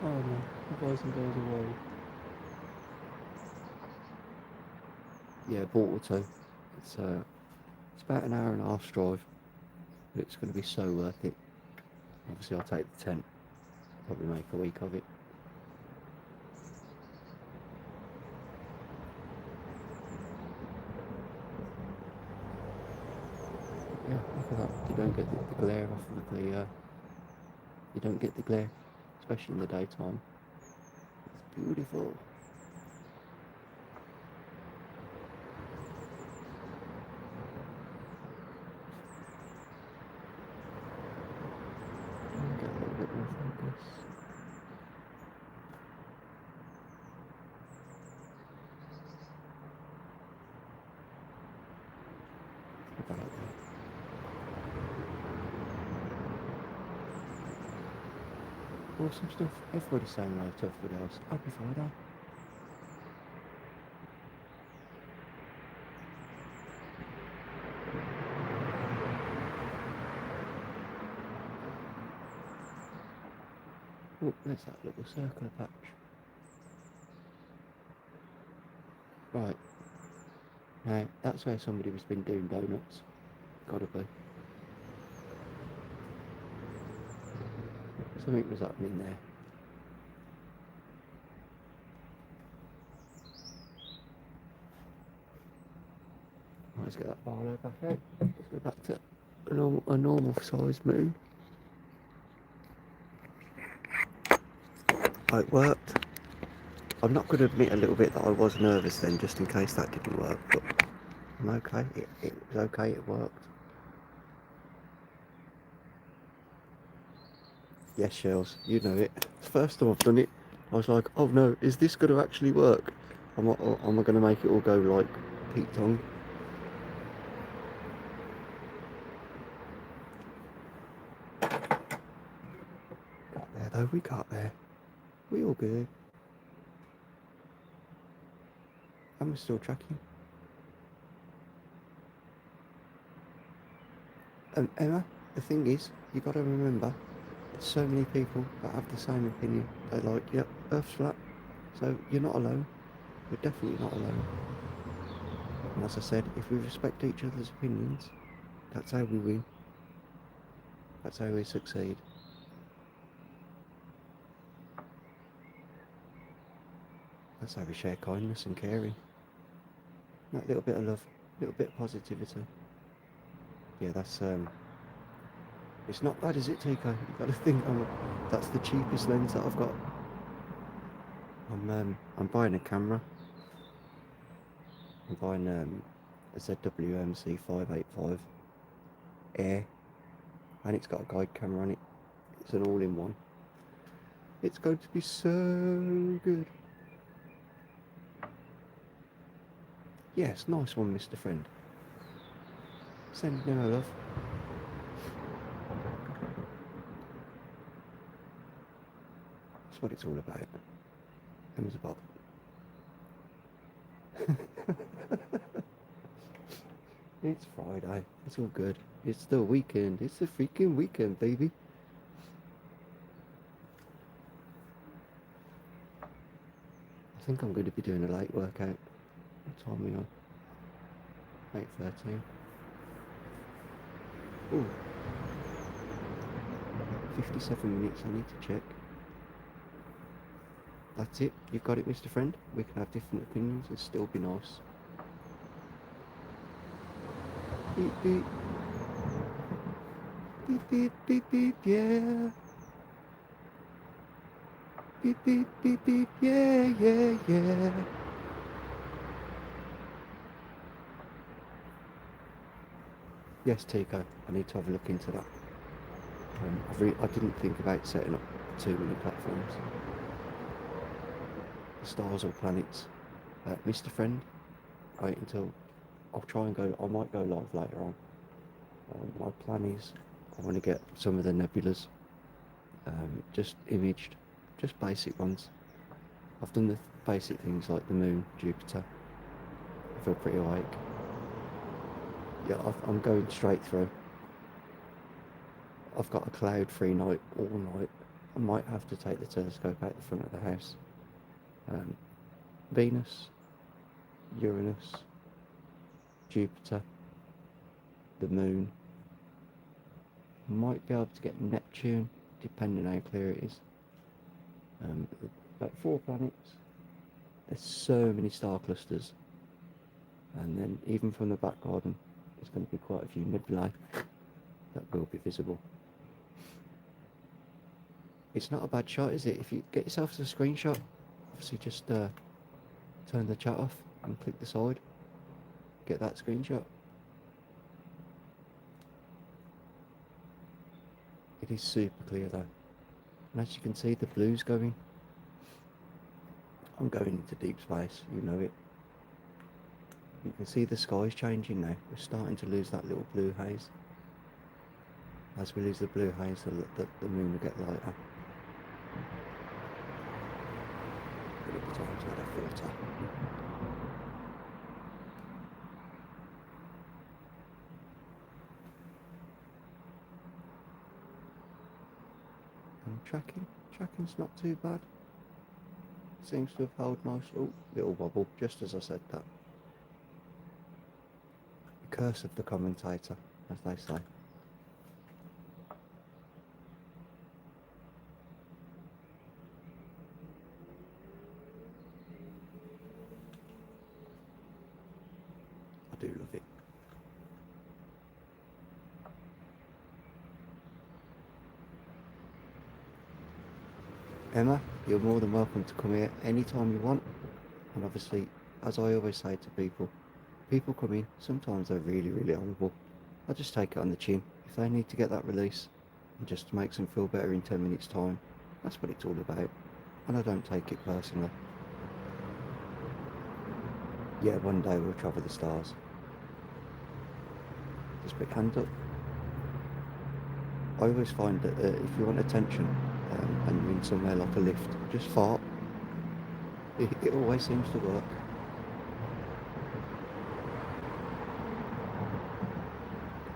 Speaker 1: Oh no, the boys and girls away. Yeah, Waterloo. It's about an hour and a half drive, but it's going to be so worth it. Obviously, I'll take the tent. Probably make a week of it. Yeah, look at that. You don't get the glare off of the. You don't get the glare, especially in the daytime. It's beautiful. Get a little bit more focus. About that. Awesome stuff. Everybody's saying hello to everybody else. Happy Friday. Oh, there's that little circular patch. Right. Now, that's where somebody was been doing donuts. Gotta be. Something was happening there. Let's get that barlow back out. Let's go back to a normal sized moon. Oh, it worked. I'm not going to admit a little bit that I was nervous then, just in case that didn't work, but I'm okay. It was okay, it worked. Yes, Shells, you know it. It's the first time I've done it, I was like, oh no, is this going to actually work? Am I going to make it all go like Pete Tong? Oh, we got there. We all good. And we're still tracking. Emma, the thing is, you got to remember, there's so many people that have the same opinion. They're like, yep, Earth's flat. So you're not alone. You're definitely not alone. And as I said, if we respect each other's opinions, that's how we win. That's how we succeed. That's how we share kindness and caring. That little bit of love, little bit of positivity. Yeah, that's it's not bad, is it, Tico? You've got to think that's the cheapest lens that I've got. I'm buying a camera. I'm buying a ZWMC 585 Air, and it's got a guide camera on it. It's an all-in-one. It's going to be so good. Yes, nice one, Mr. Friend. Send me no love. That's what it's all about. Emma's a bob. It's Friday. It's all good. It's the weekend. It's the freaking weekend, baby. I think I'm going to be doing a late workout. What time are we on? 8:13. Ooh. 57 minutes, I need to check. That's it. You've got it, Mr. Friend. We can have different opinions and still be nice. Beep beep. Beep beep beep beep, yeah. Beep beep beep beep, yeah, yeah, yeah. Yes, Tico, I need to have a look into that. I didn't think about setting up too many platforms. The stars or planets. Mr. Friend, wait until I'll try and go. I might go live later on. My plan is I want to get some of the nebulas just imaged, just basic ones. I've done the basic things like the moon, Jupiter. I feel pretty awake. Yeah, I'm going straight through. I've got a cloud-free night all night. I might have to take the telescope out the front of the house. Venus, Uranus, Jupiter, the moon. Might be able to get Neptune, depending on how clear it is. About 4 planets. There's so many star clusters. And then even from the back garden, there's going to be quite a few nebulae that will be visible. It's not a bad shot, is it? If you get yourself a screenshot, obviously just turn the chat off and click the side. Get that screenshot. It is super clear though. And as you can see, the blue's going. I'm going into deep space, you know it. You can see the sky's changing now. We're starting to lose that little blue haze. As we lose the blue haze, the moon will get lighter. It'll be time to add a filter. And tracking's not too bad. Seems to have held nice. Oh, little wobble, just as I said that. The curse of the commentator, as they say. I do love it. Emma, you're more than welcome to come here anytime you want. And obviously, as I always say to people come in, sometimes they're really, really horrible. I just take it on the chin. If they need to get that release and just makes them feel better in 10 minutes time, that's what it's all about. And I don't take it personally. Yeah, one day we'll travel the stars. Just put hand up. I always find that if you want attention and you're in in somewhere like a lift. Just fart. It always seems to work.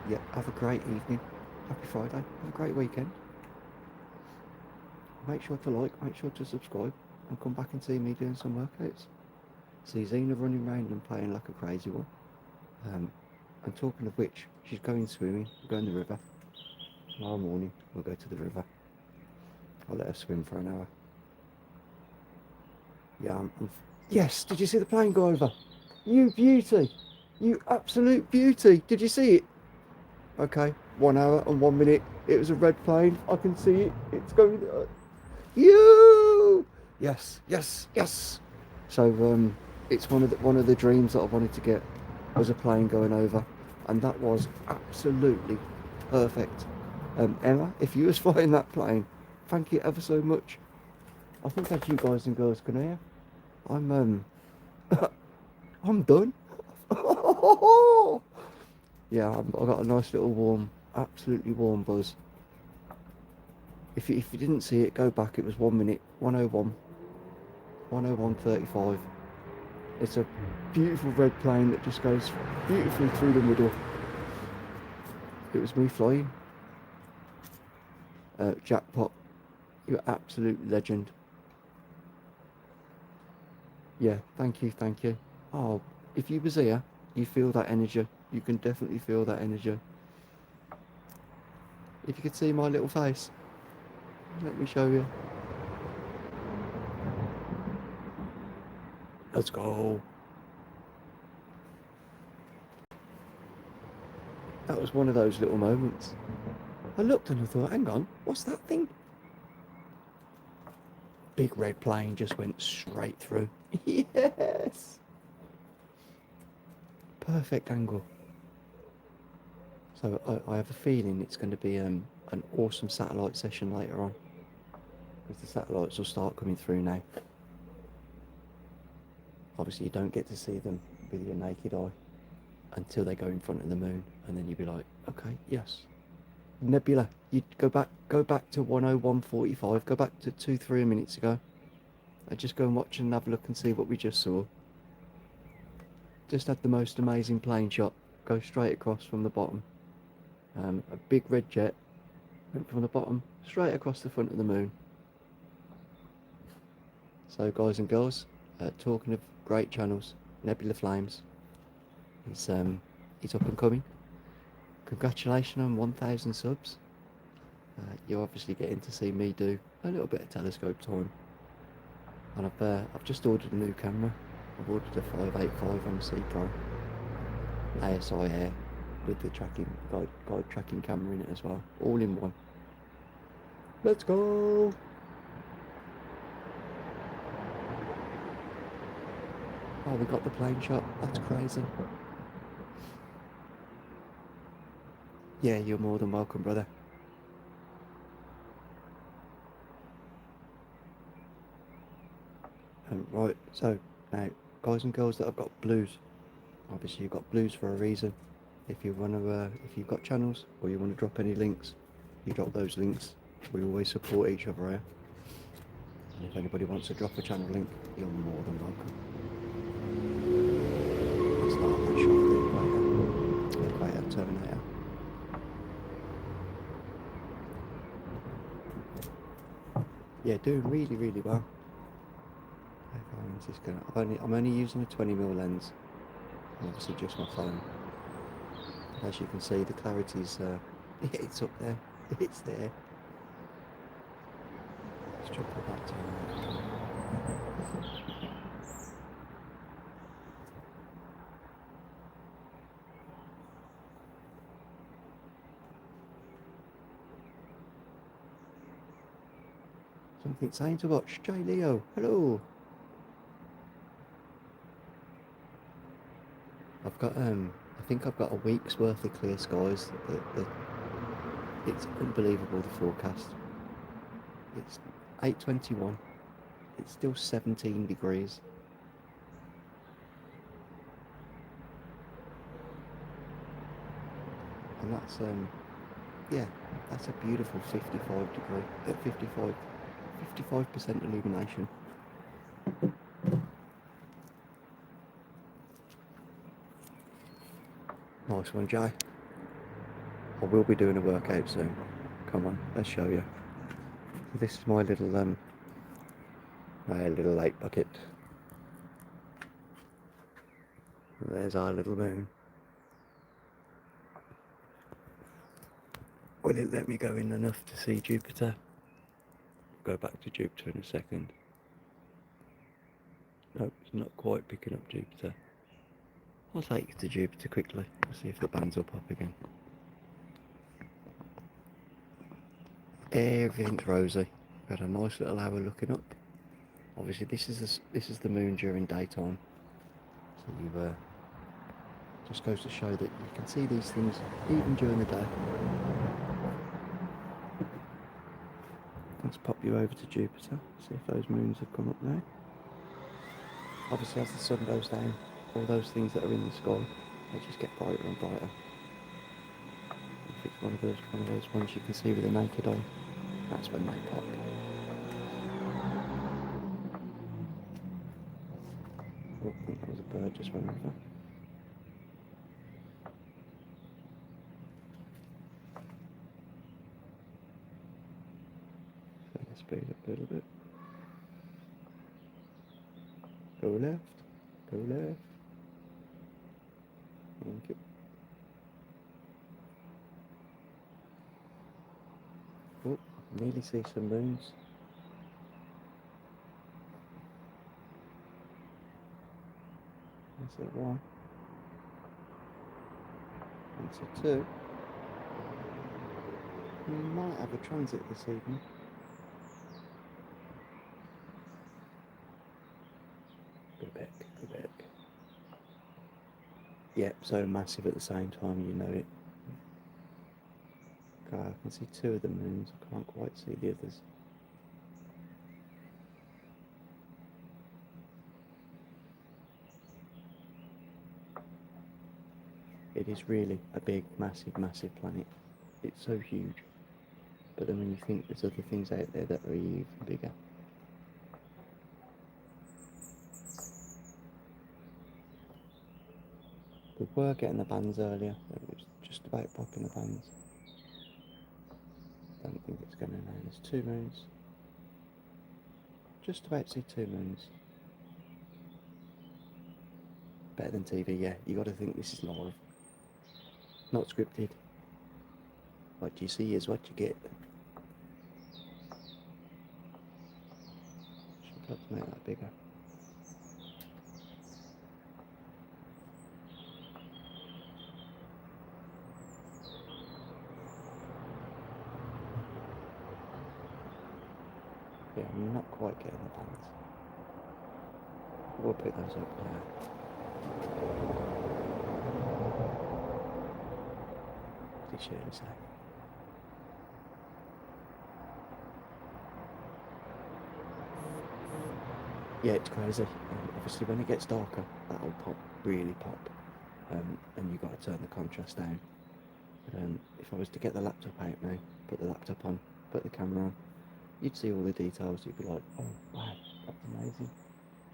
Speaker 1: Yeah, have a great evening. Happy Friday. Have a great weekend. Make sure to like, make sure to subscribe, and come back and see me doing some workouts. See Zena running around and playing like a crazy one. And talking of which, she's going swimming. We're going to the river. Tomorrow morning, we'll go to the river. I'll let her swim for an hour. Yeah, yes, did you see the plane go over? You beauty! You absolute beauty! Did you see it? Okay, 1 hour and 1 minute. It was a red plane. I can see it. It's going. You! Yes, yes, yes. So it's one of the dreams that I wanted to get was a plane going over, and that was absolutely perfect. Emma, if you was flying that plane, thank you ever so much. I think as you guys and girls can hear, I'm I'm done. Yeah, I got a nice little warm, absolutely warm buzz. If you didn't see it, go back. It was 1 minute, 101, 101.35. It's a beautiful red plane that just goes beautifully through the middle. It was me flying. Jackpot. You're an absolute legend. Yeah, thank you, thank you. Oh, if you was here, you feel that energy. You can definitely feel that energy. If you could see my little face, let me show you. Let's go. That was one of those little moments. I looked and I thought, hang on, what's that thing? Big red plane just went straight through. Yes! Perfect angle. So I have a feeling it's going to be an awesome satellite session later on. Because the satellites will start coming through now. Obviously you don't get to see them with your naked eye until they go in front of the moon, and then you'd be like, okay, yes. Nebula, you go back to 101.45, go back to 2-3 minutes ago, and just go and watch and have a look and see what we just saw. Just had the most amazing plane shot, go straight across from the bottom. A big red jet went from the bottom straight across the front of the moon. So guys and girls, talking of great channels, Nebula Flames, he's up and coming. Congratulations on 1,000 subs. You're obviously getting to see me do a little bit of telescope time. And I've just ordered a new camera. I've ordered a 585 on C Pro ASI Air with the guide tracking camera in it as well, all in one. Let's go! Oh, we got the plane shot. That's crazy. Yeah, you're more than welcome, brother. Right, so now, guys and girls that have got blues, obviously you've got blues for a reason. If you've got channels or you want to drop any links, you drop those links. We always support each other here. And if anybody wants to drop a channel link, you're more than welcome. That's not that shot there, quite a Terminator. Yeah, doing really, really well. I'm only using a 20mm lens, and obviously just my phone. As you can see, the clarity's it's up there, it's there. Let's jump it back to something saying to watch. Jay Leo, hello. I've got I think I've got a week's worth of clear skies. It's unbelievable, the forecast. It's 8:21. It's still 17 degrees. And that's yeah, that's a beautiful 55 55% illumination. Nice one, Jay. I will be doing a workout soon. Come on, let's show you. This is my little lake bucket. There's our little moon. Will it let me go in enough to see Jupiter? Go back to Jupiter in a second. Nope, it's not quite picking up Jupiter. I'll take you to Jupiter quickly. We'll see if the bands will pop again. Everything's rosy. Got a nice little hour looking up. Obviously, this is the moon during daytime. So you just goes to show that you can see these things even during the day. Let's pop you over to Jupiter. See if those moons have come up now. Obviously, as the sun goes down, all those things that are in the sky, they just get brighter and brighter. If it's one of those ones you can see with the naked eye, that's when they pop. Oh, I think that was a bird just went over. So let's speed up a little bit. Go left, go left. Thank you. Oh, nearly see some moons. That's it, one. That's a two. We might have a transit this evening. Go back, go back. Yep, so massive at the same time, you know it. Okay, I can see two of the moons, I can't quite see the others. It is really a big, massive, massive planet. It's so huge. But then when you think there's other things out there that are even bigger. We were getting the bands earlier, it was just about popping the bands. Don't think it's going to now. There's two moons. Just about to see two moons. Better than TV, yeah. You got to think this is live. Not scripted. What you see is what you get. Should have to make that bigger. Yeah, I'm not quite getting the bands. We'll pick those up now. Did she say? Yeah, it's crazy. Obviously, when it gets darker, that'll pop, really pop. And you've got to turn the contrast down. If I was to get the laptop out now, put the laptop on, put the camera on, you'd see all the details. You'd be like, oh wow, that's amazing.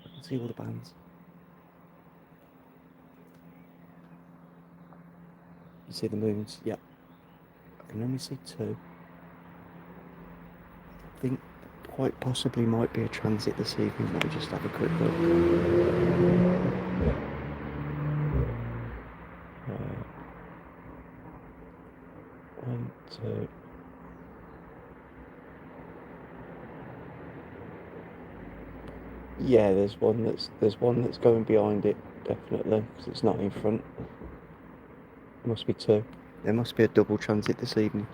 Speaker 1: I can see all the bands. You see the moons? Yep. I can only see two. I think quite possibly might be a transit this evening. Let me just have a quick look. 1, 2. Yeah, there's one that's going behind it, definitely, because it's not in front. Must be two. There must be a double transit this evening.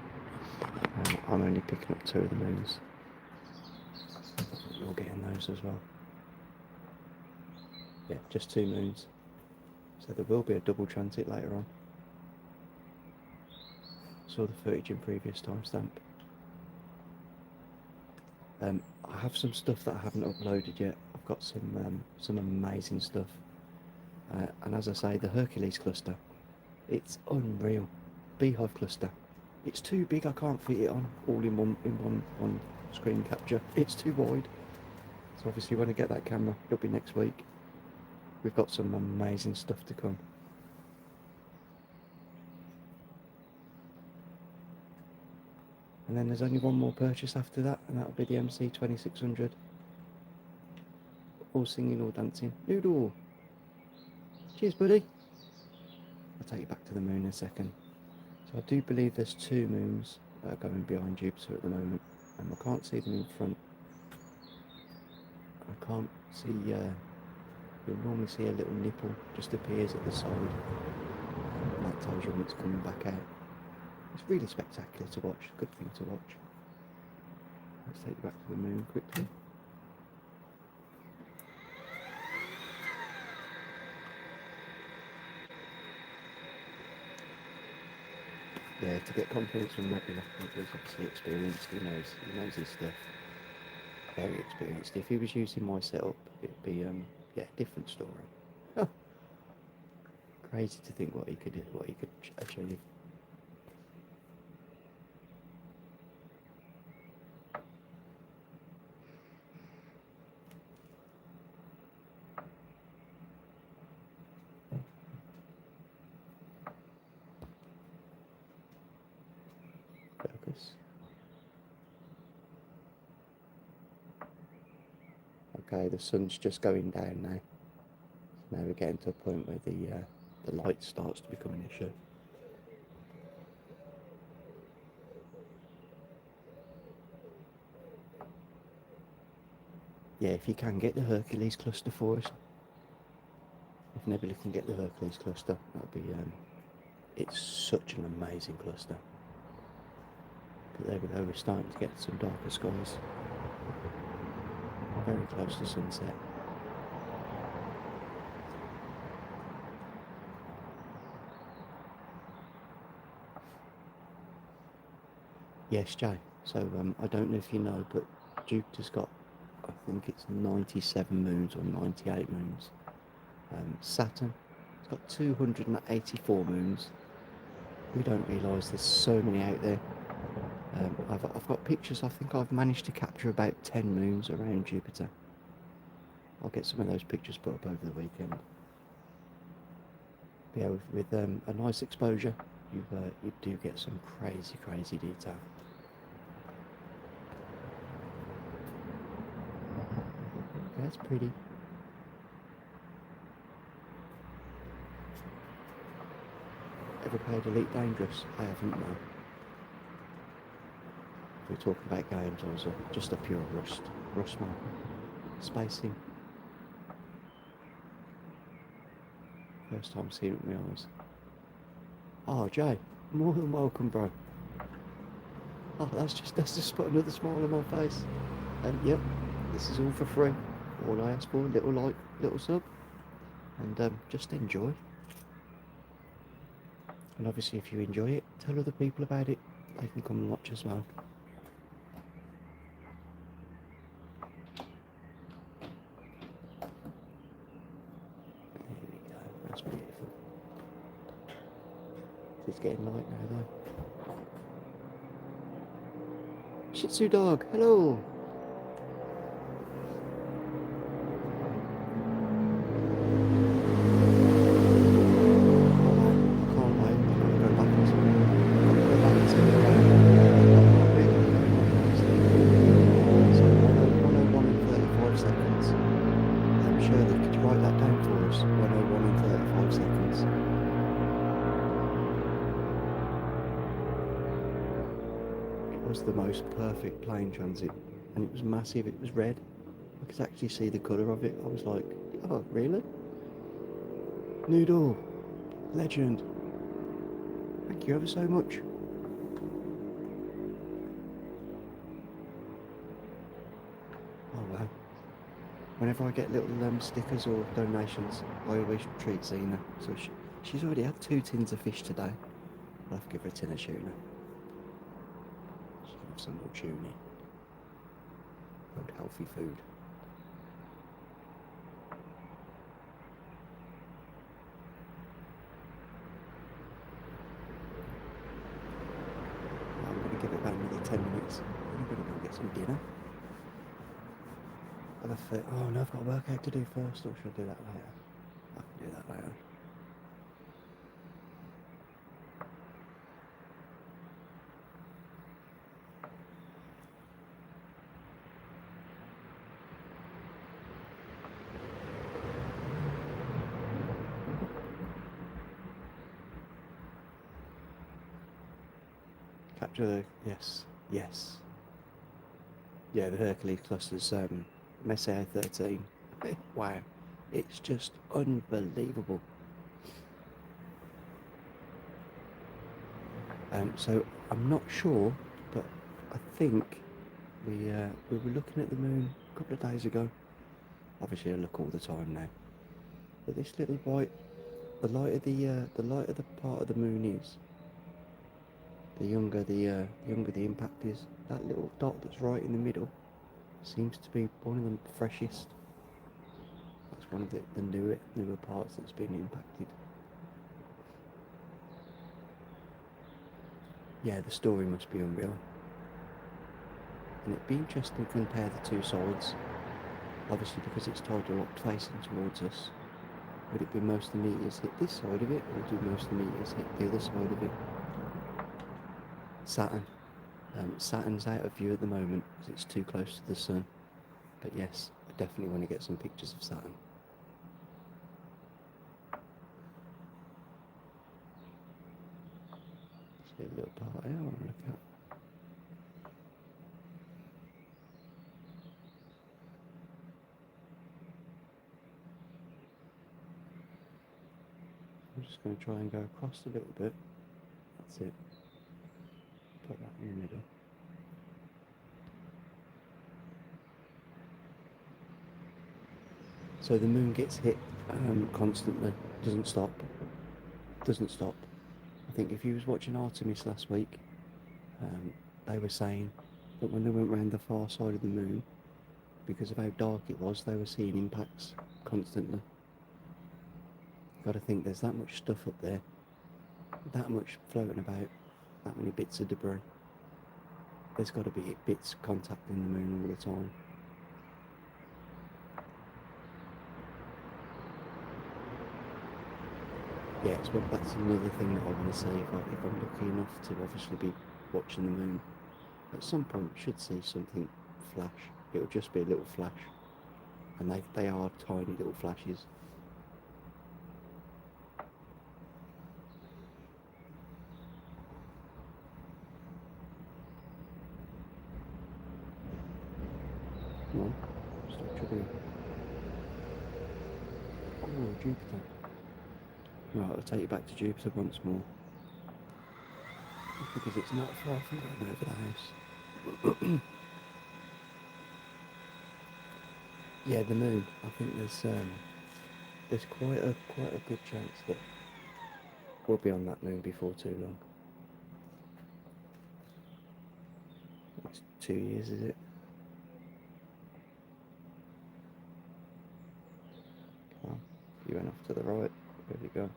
Speaker 1: I'm only picking up two of the moons. You're getting those as well. Yeah, just two moons. So there will be a double transit later on. Saw the footage in previous timestamp. I have some stuff that I haven't uploaded yet. I've got some amazing stuff. And as I say, the Hercules cluster, it's unreal. Beehive cluster. It's too big. I can't fit it on all in one screen capture. It's too wide. So obviously when I get that camera, it'll be next week. We've got some amazing stuff to come. And then there's only one more purchase after that, and that'll be the MC2600. All singing, all dancing. Noodle! Cheers, buddy! I'll take you back to the moon in a second. So I do believe there's 2 moons that are going behind Jupiter at the moment, and I can't see them in front. I can't see, you'll normally see a little nipple just appears at the side, and that tells you when it's coming back out. It's really spectacular to watch, good thing to watch. Let's take you back to the moon quickly. Yeah, to get confidence from regular, he's obviously experienced, he knows his stuff. Very experienced. If he was using my setup, it'd be, yeah, different story. Oh, crazy to think what he could achieve. Focus. Okay, the sun's just going down now. So now we're getting to a point where the light starts to become an issue. Yeah, if you can get the Hercules cluster for us, if Nebula can get the Hercules cluster, that'd be, it's such an amazing cluster. But there we go, we're starting to get some darker skies. Very close to sunset. Yes, Jay. So I don't know if you know, but Jupiter's got, I think it's 97 moons or 98 moons. Saturn, it's got 284 moons. We don't realise there's so many out there. I've got pictures. I think I've managed to capture about 10 moons around Jupiter. I'll get some of those pictures put up over the weekend. But yeah, with a nice exposure, you do get some crazy detail. That's pretty. Ever played Elite Dangerous? I haven't, no. If we're talking about games, I was just a pure Rust man. Spacing. First time seeing it with my eyes. Oh, Jay, more than welcome, bro. Oh, that's just put another smile on my face. Yep, this is all for free. All I ask for, little like, little sub, and just enjoy. And obviously, if you enjoy it, tell other people about it. They can come and watch as well. There we go. That's beautiful. It's getting light now, though. Shih Tzu dog, hello. The most perfect plane transit, and it was massive. It was red. I could actually see the colour of it. I was like, oh, really? Noodle, legend. Thank you ever so much. Oh wow. Whenever I get little stickers or donations, I always treat Zena. So she's already had 2 tins of fish today. I'll have to give her a tin of tuna. Some more tuna. Good healthy food. I'm going to give it about another 10 minutes. I'm going to go get some dinner. And I think, oh no, I've got work out to do first, or should I do that later? I can do that later. Capture the, yes. Yeah, the Hercules clusters, Messier 13. Wow, it's just unbelievable. So I'm not sure, but I think we were looking at the moon a couple of days ago. Obviously, I look all the time now. But this little white, the lighter the part of the moon is, the younger the impact is. That little dot that's right in the middle seems to be one of the freshest. That's one of the newer parts that's been impacted. Yeah, the story must be unreal. And it'd be interesting to compare the two sides. Obviously, because it's tidal locked facing towards us, would it be most of the meteors hit this side of it, or do most of the meteors hit the other side of it? Saturn. Saturn's out of view at the moment because it's too close to the sun. But yes, I definitely want to get some pictures of Saturn. See a little part here I want to look at. I'm just going to try and go across a little bit. That's it. Put that in the middle. So the moon gets hit constantly, doesn't stop. I think if you was watching Artemis last week, they were saying that when they went round the far side of the moon, because of how dark it was, they were seeing impacts constantly. Got to think there's that much stuff up there, that much floating about, that many bits of debris. There's got to be bits contacting the moon all the time. Yeah, that's another thing that I want to say. If I'm lucky enough to obviously be watching the moon, at some point should see something flash. It'll just be a little flash, and they are tiny little flashes. Come on, stop tripping. Oh, Jupiter. Right, I'll take you back to Jupiter once more, because it's not far from going over the house. Yeah, the moon. I think there's quite a good chance that we'll be on that moon before too long. It's 2 years, is it? Well, you went off to the right. Where'd you go?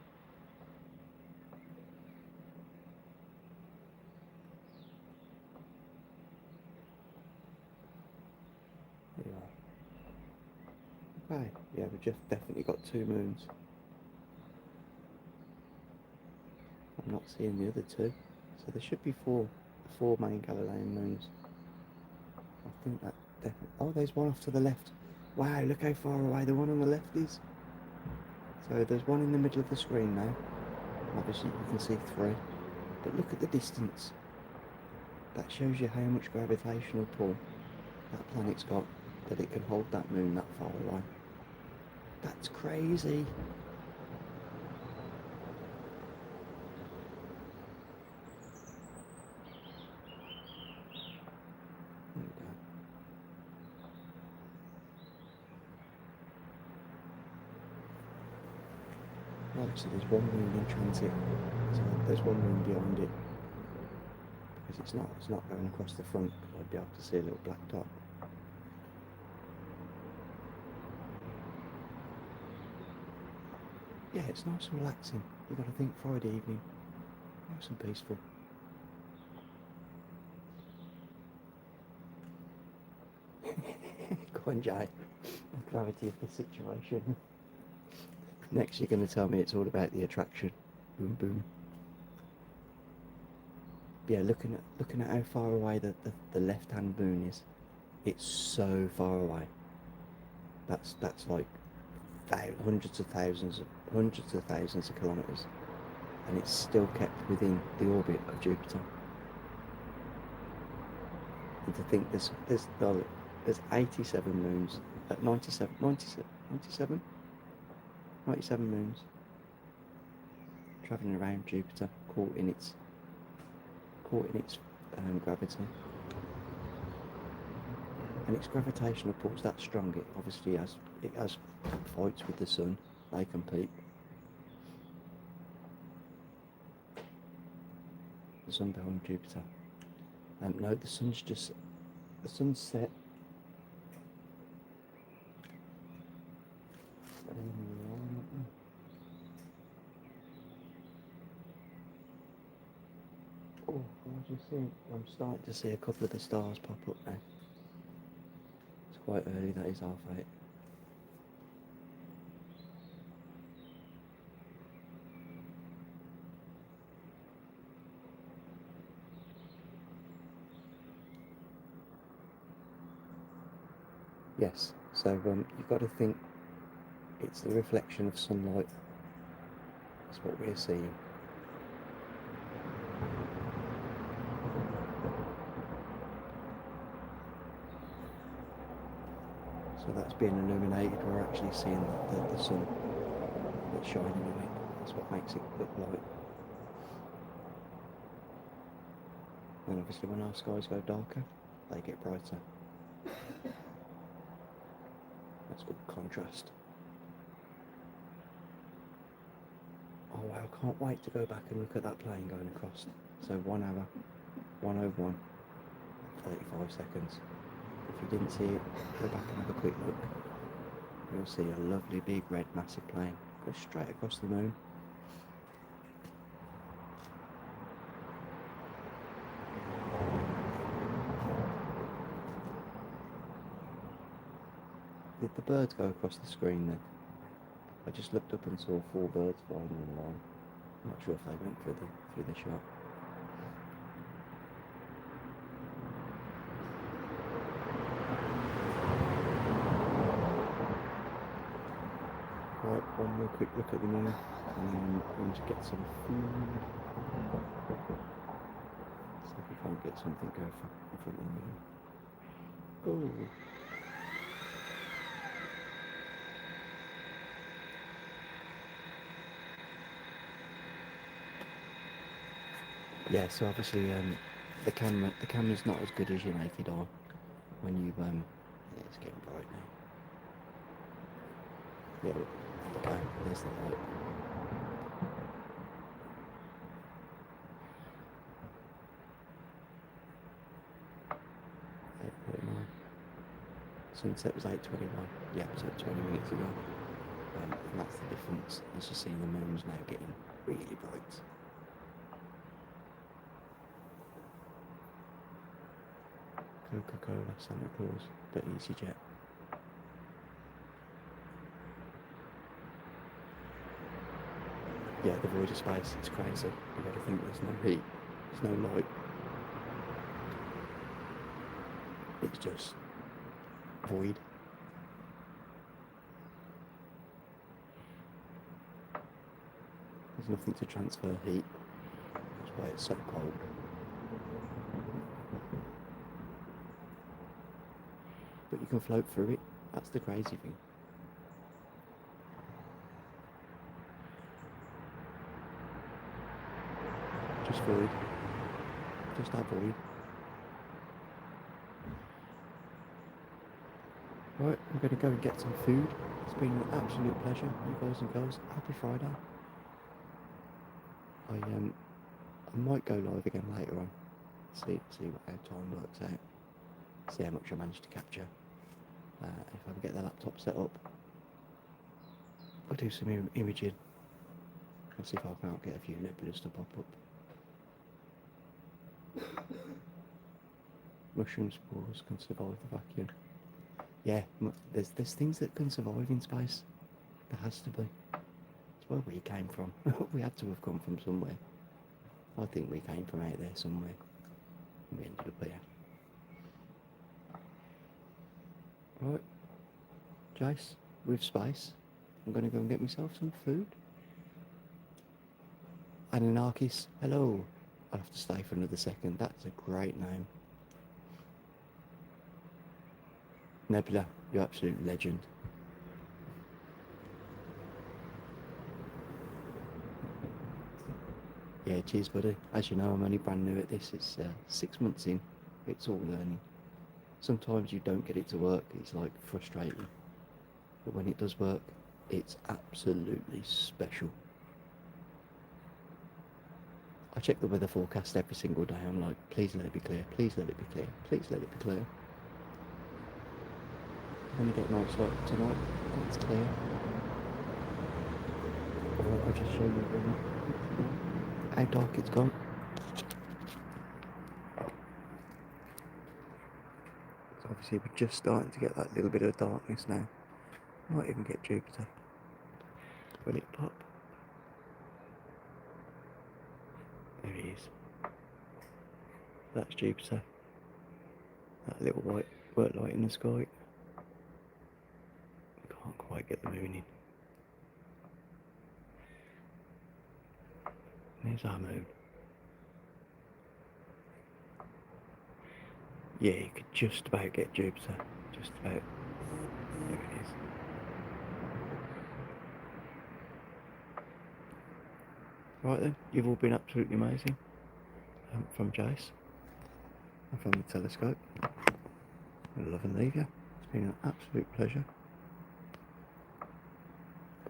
Speaker 1: There you are. Okay, yeah, we've just definitely got 2 moons. I'm not seeing the other 2, so there should be four main Galilean moons. I think that definitely. Oh, there's one off to the left. Wow, look how far away the one on the left is. So there's one in the middle of the screen now. Obviously you can see 3, but look at the distance. That shows you how much gravitational pull that planet's got, that it can hold that moon that far away. That's crazy. There we go. Right, so there's one moon in transit. So there's one moon behind it. Because it's not going across the front, I'd be able to see a little black dot. Yeah, it's nice and relaxing. You've got to think Friday evening. Nice and peaceful. Go on, Jay. gravity of the situation. Next, you're going to tell me it's all about the attraction. Boom, boom. Yeah, looking at how far away the left-hand moon is, it's so far away. That's like hundreds of thousands of kilometres, and it's still kept within the orbit of Jupiter. And to think there's 87 moons, 97 moons travelling around Jupiter, caught in its gravity. And its gravitational pull's that strong. It obviously has fights with the sun. They compete. The sun behind Jupiter. No, the sun's set. Oh, I'm starting to see a couple of the stars pop up now. It's quite early, that is 8:30. Yes, so you've got to think it's the reflection of sunlight. That's what we're seeing. So that's being illuminated. We're actually seeing the sun that's shining on it. That's what makes it look light. And obviously when our skies go darker, they get brighter. That's good contrast. Oh wow, can't wait to go back and look at that plane going across. So 1 hour, 1:01, 35 seconds. If you didn't see it, go back and have a quick look. You'll see a lovely big red massive plane go straight across the moon. Did the birds go across the screen then? I just looked up and saw 4 birds flying in a line. I'm not sure if they went through the shot. Right, one more quick look at the moon, and then I'm going to get some food. See if we can't get something go in front of the moon. Oh. Yeah, so obviously the camera's not as good as your naked eye when you yeah, it's getting bright now. Yeah, okay, there's the light. Sunset was 8:21. Yeah, so 20 minutes ago. And that's the difference. As you see, the moon's now getting really bright. Coca-Cola, Santa Claus, but EasyJet. Yeah, the void of space, it's crazy. You've got to think there's no heat, there's no light. It's just void. There's nothing to transfer heat. That's why it's so cold. But you can float through it. That's the crazy thing. Just void. Just that void. Right, I'm going to go and get some food. It's been an absolute pleasure, you guys and girls. Happy Friday. I might go live again later on. See how time works out. See how much I managed to capture. If I can get the laptop set up, I'll do some imaging and see if I can't get a few nebulas to pop up. Mushroom spores can survive the vacuum. Yeah, there's things that can survive in space. There has to be. It's where we came from. We had to have come from somewhere. I think we came from out there somewhere. We ended up here. Right, Jace, with space, I'm going to go and get myself some food. Anarchis, hello. I'll have to stay for another second. That's a great name. Nebula, you're absolute legend. Yeah, cheers, buddy. As you know, I'm only brand new at this. It's 6 months in. It's all learning. Sometimes you don't get it to work. It's like frustrating. But when it does work, it's absolutely special. I check the weather forecast every single day. I'm like, please let it be clear. Please let it be clear. Please let it be clear. When you get nights like tonight, it's clear. I'll just show you how dark it's gone. So obviously we're just starting to get that little bit of darkness now. Might even get Jupiter. Will it pop? There he is. That's Jupiter. That little white light in the sky. Can't quite get the moon in. There's our moon. Yeah, you could just about get Jupiter. Just about. There it is. Right then, you've all been absolutely amazing. From Jace and from the telescope. I love and leave you. It's been an absolute pleasure.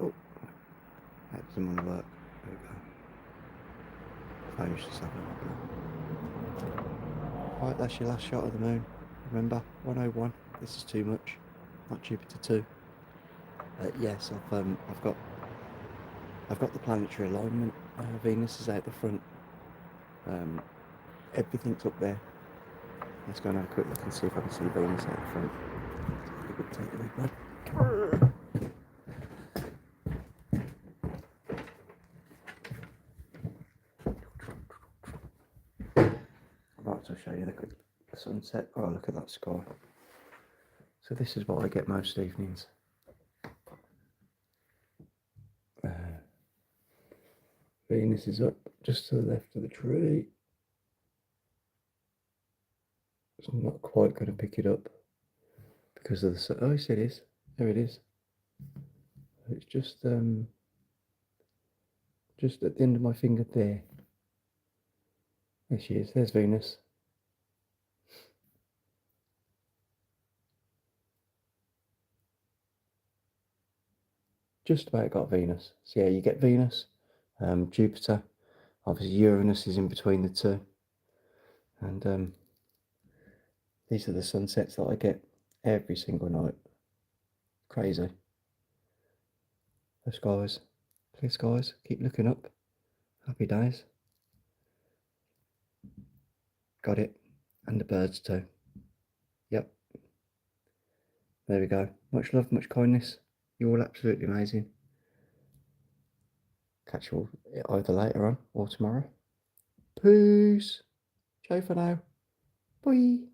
Speaker 1: Oh, that doesn't want to work. There we go. Phone's just having a wobble. Right, that's your last shot of the moon. Remember, 101. This is too much. Not Jupiter 2. Yes, I've got the planetary alignment. Venus is out the front. Everything's up there. Let's go and have a quick look and see if I can see Venus out the front. Take a good take of it, bud. Right, so I'll show you the sunset. Oh, look at that sky. So this is what I get most evenings. Venus is up just to the left of the tree. So I'm not quite going to pick it up because of the sun. Oh, yes, it is. There it is. It's just at the end of my finger there. There she is. There's Venus. Just about got Venus. So yeah, you get Venus, Jupiter. Obviously Uranus is in between the two. And these are the sunsets that I get every single night. Crazy. The skies, clear skies, keep looking up. Happy days. Got it. And the birds too. Yep. There we go. Much love, much kindness. You're all absolutely amazing. Catch you all either later on or tomorrow. Peace. Ciao for now. Bye.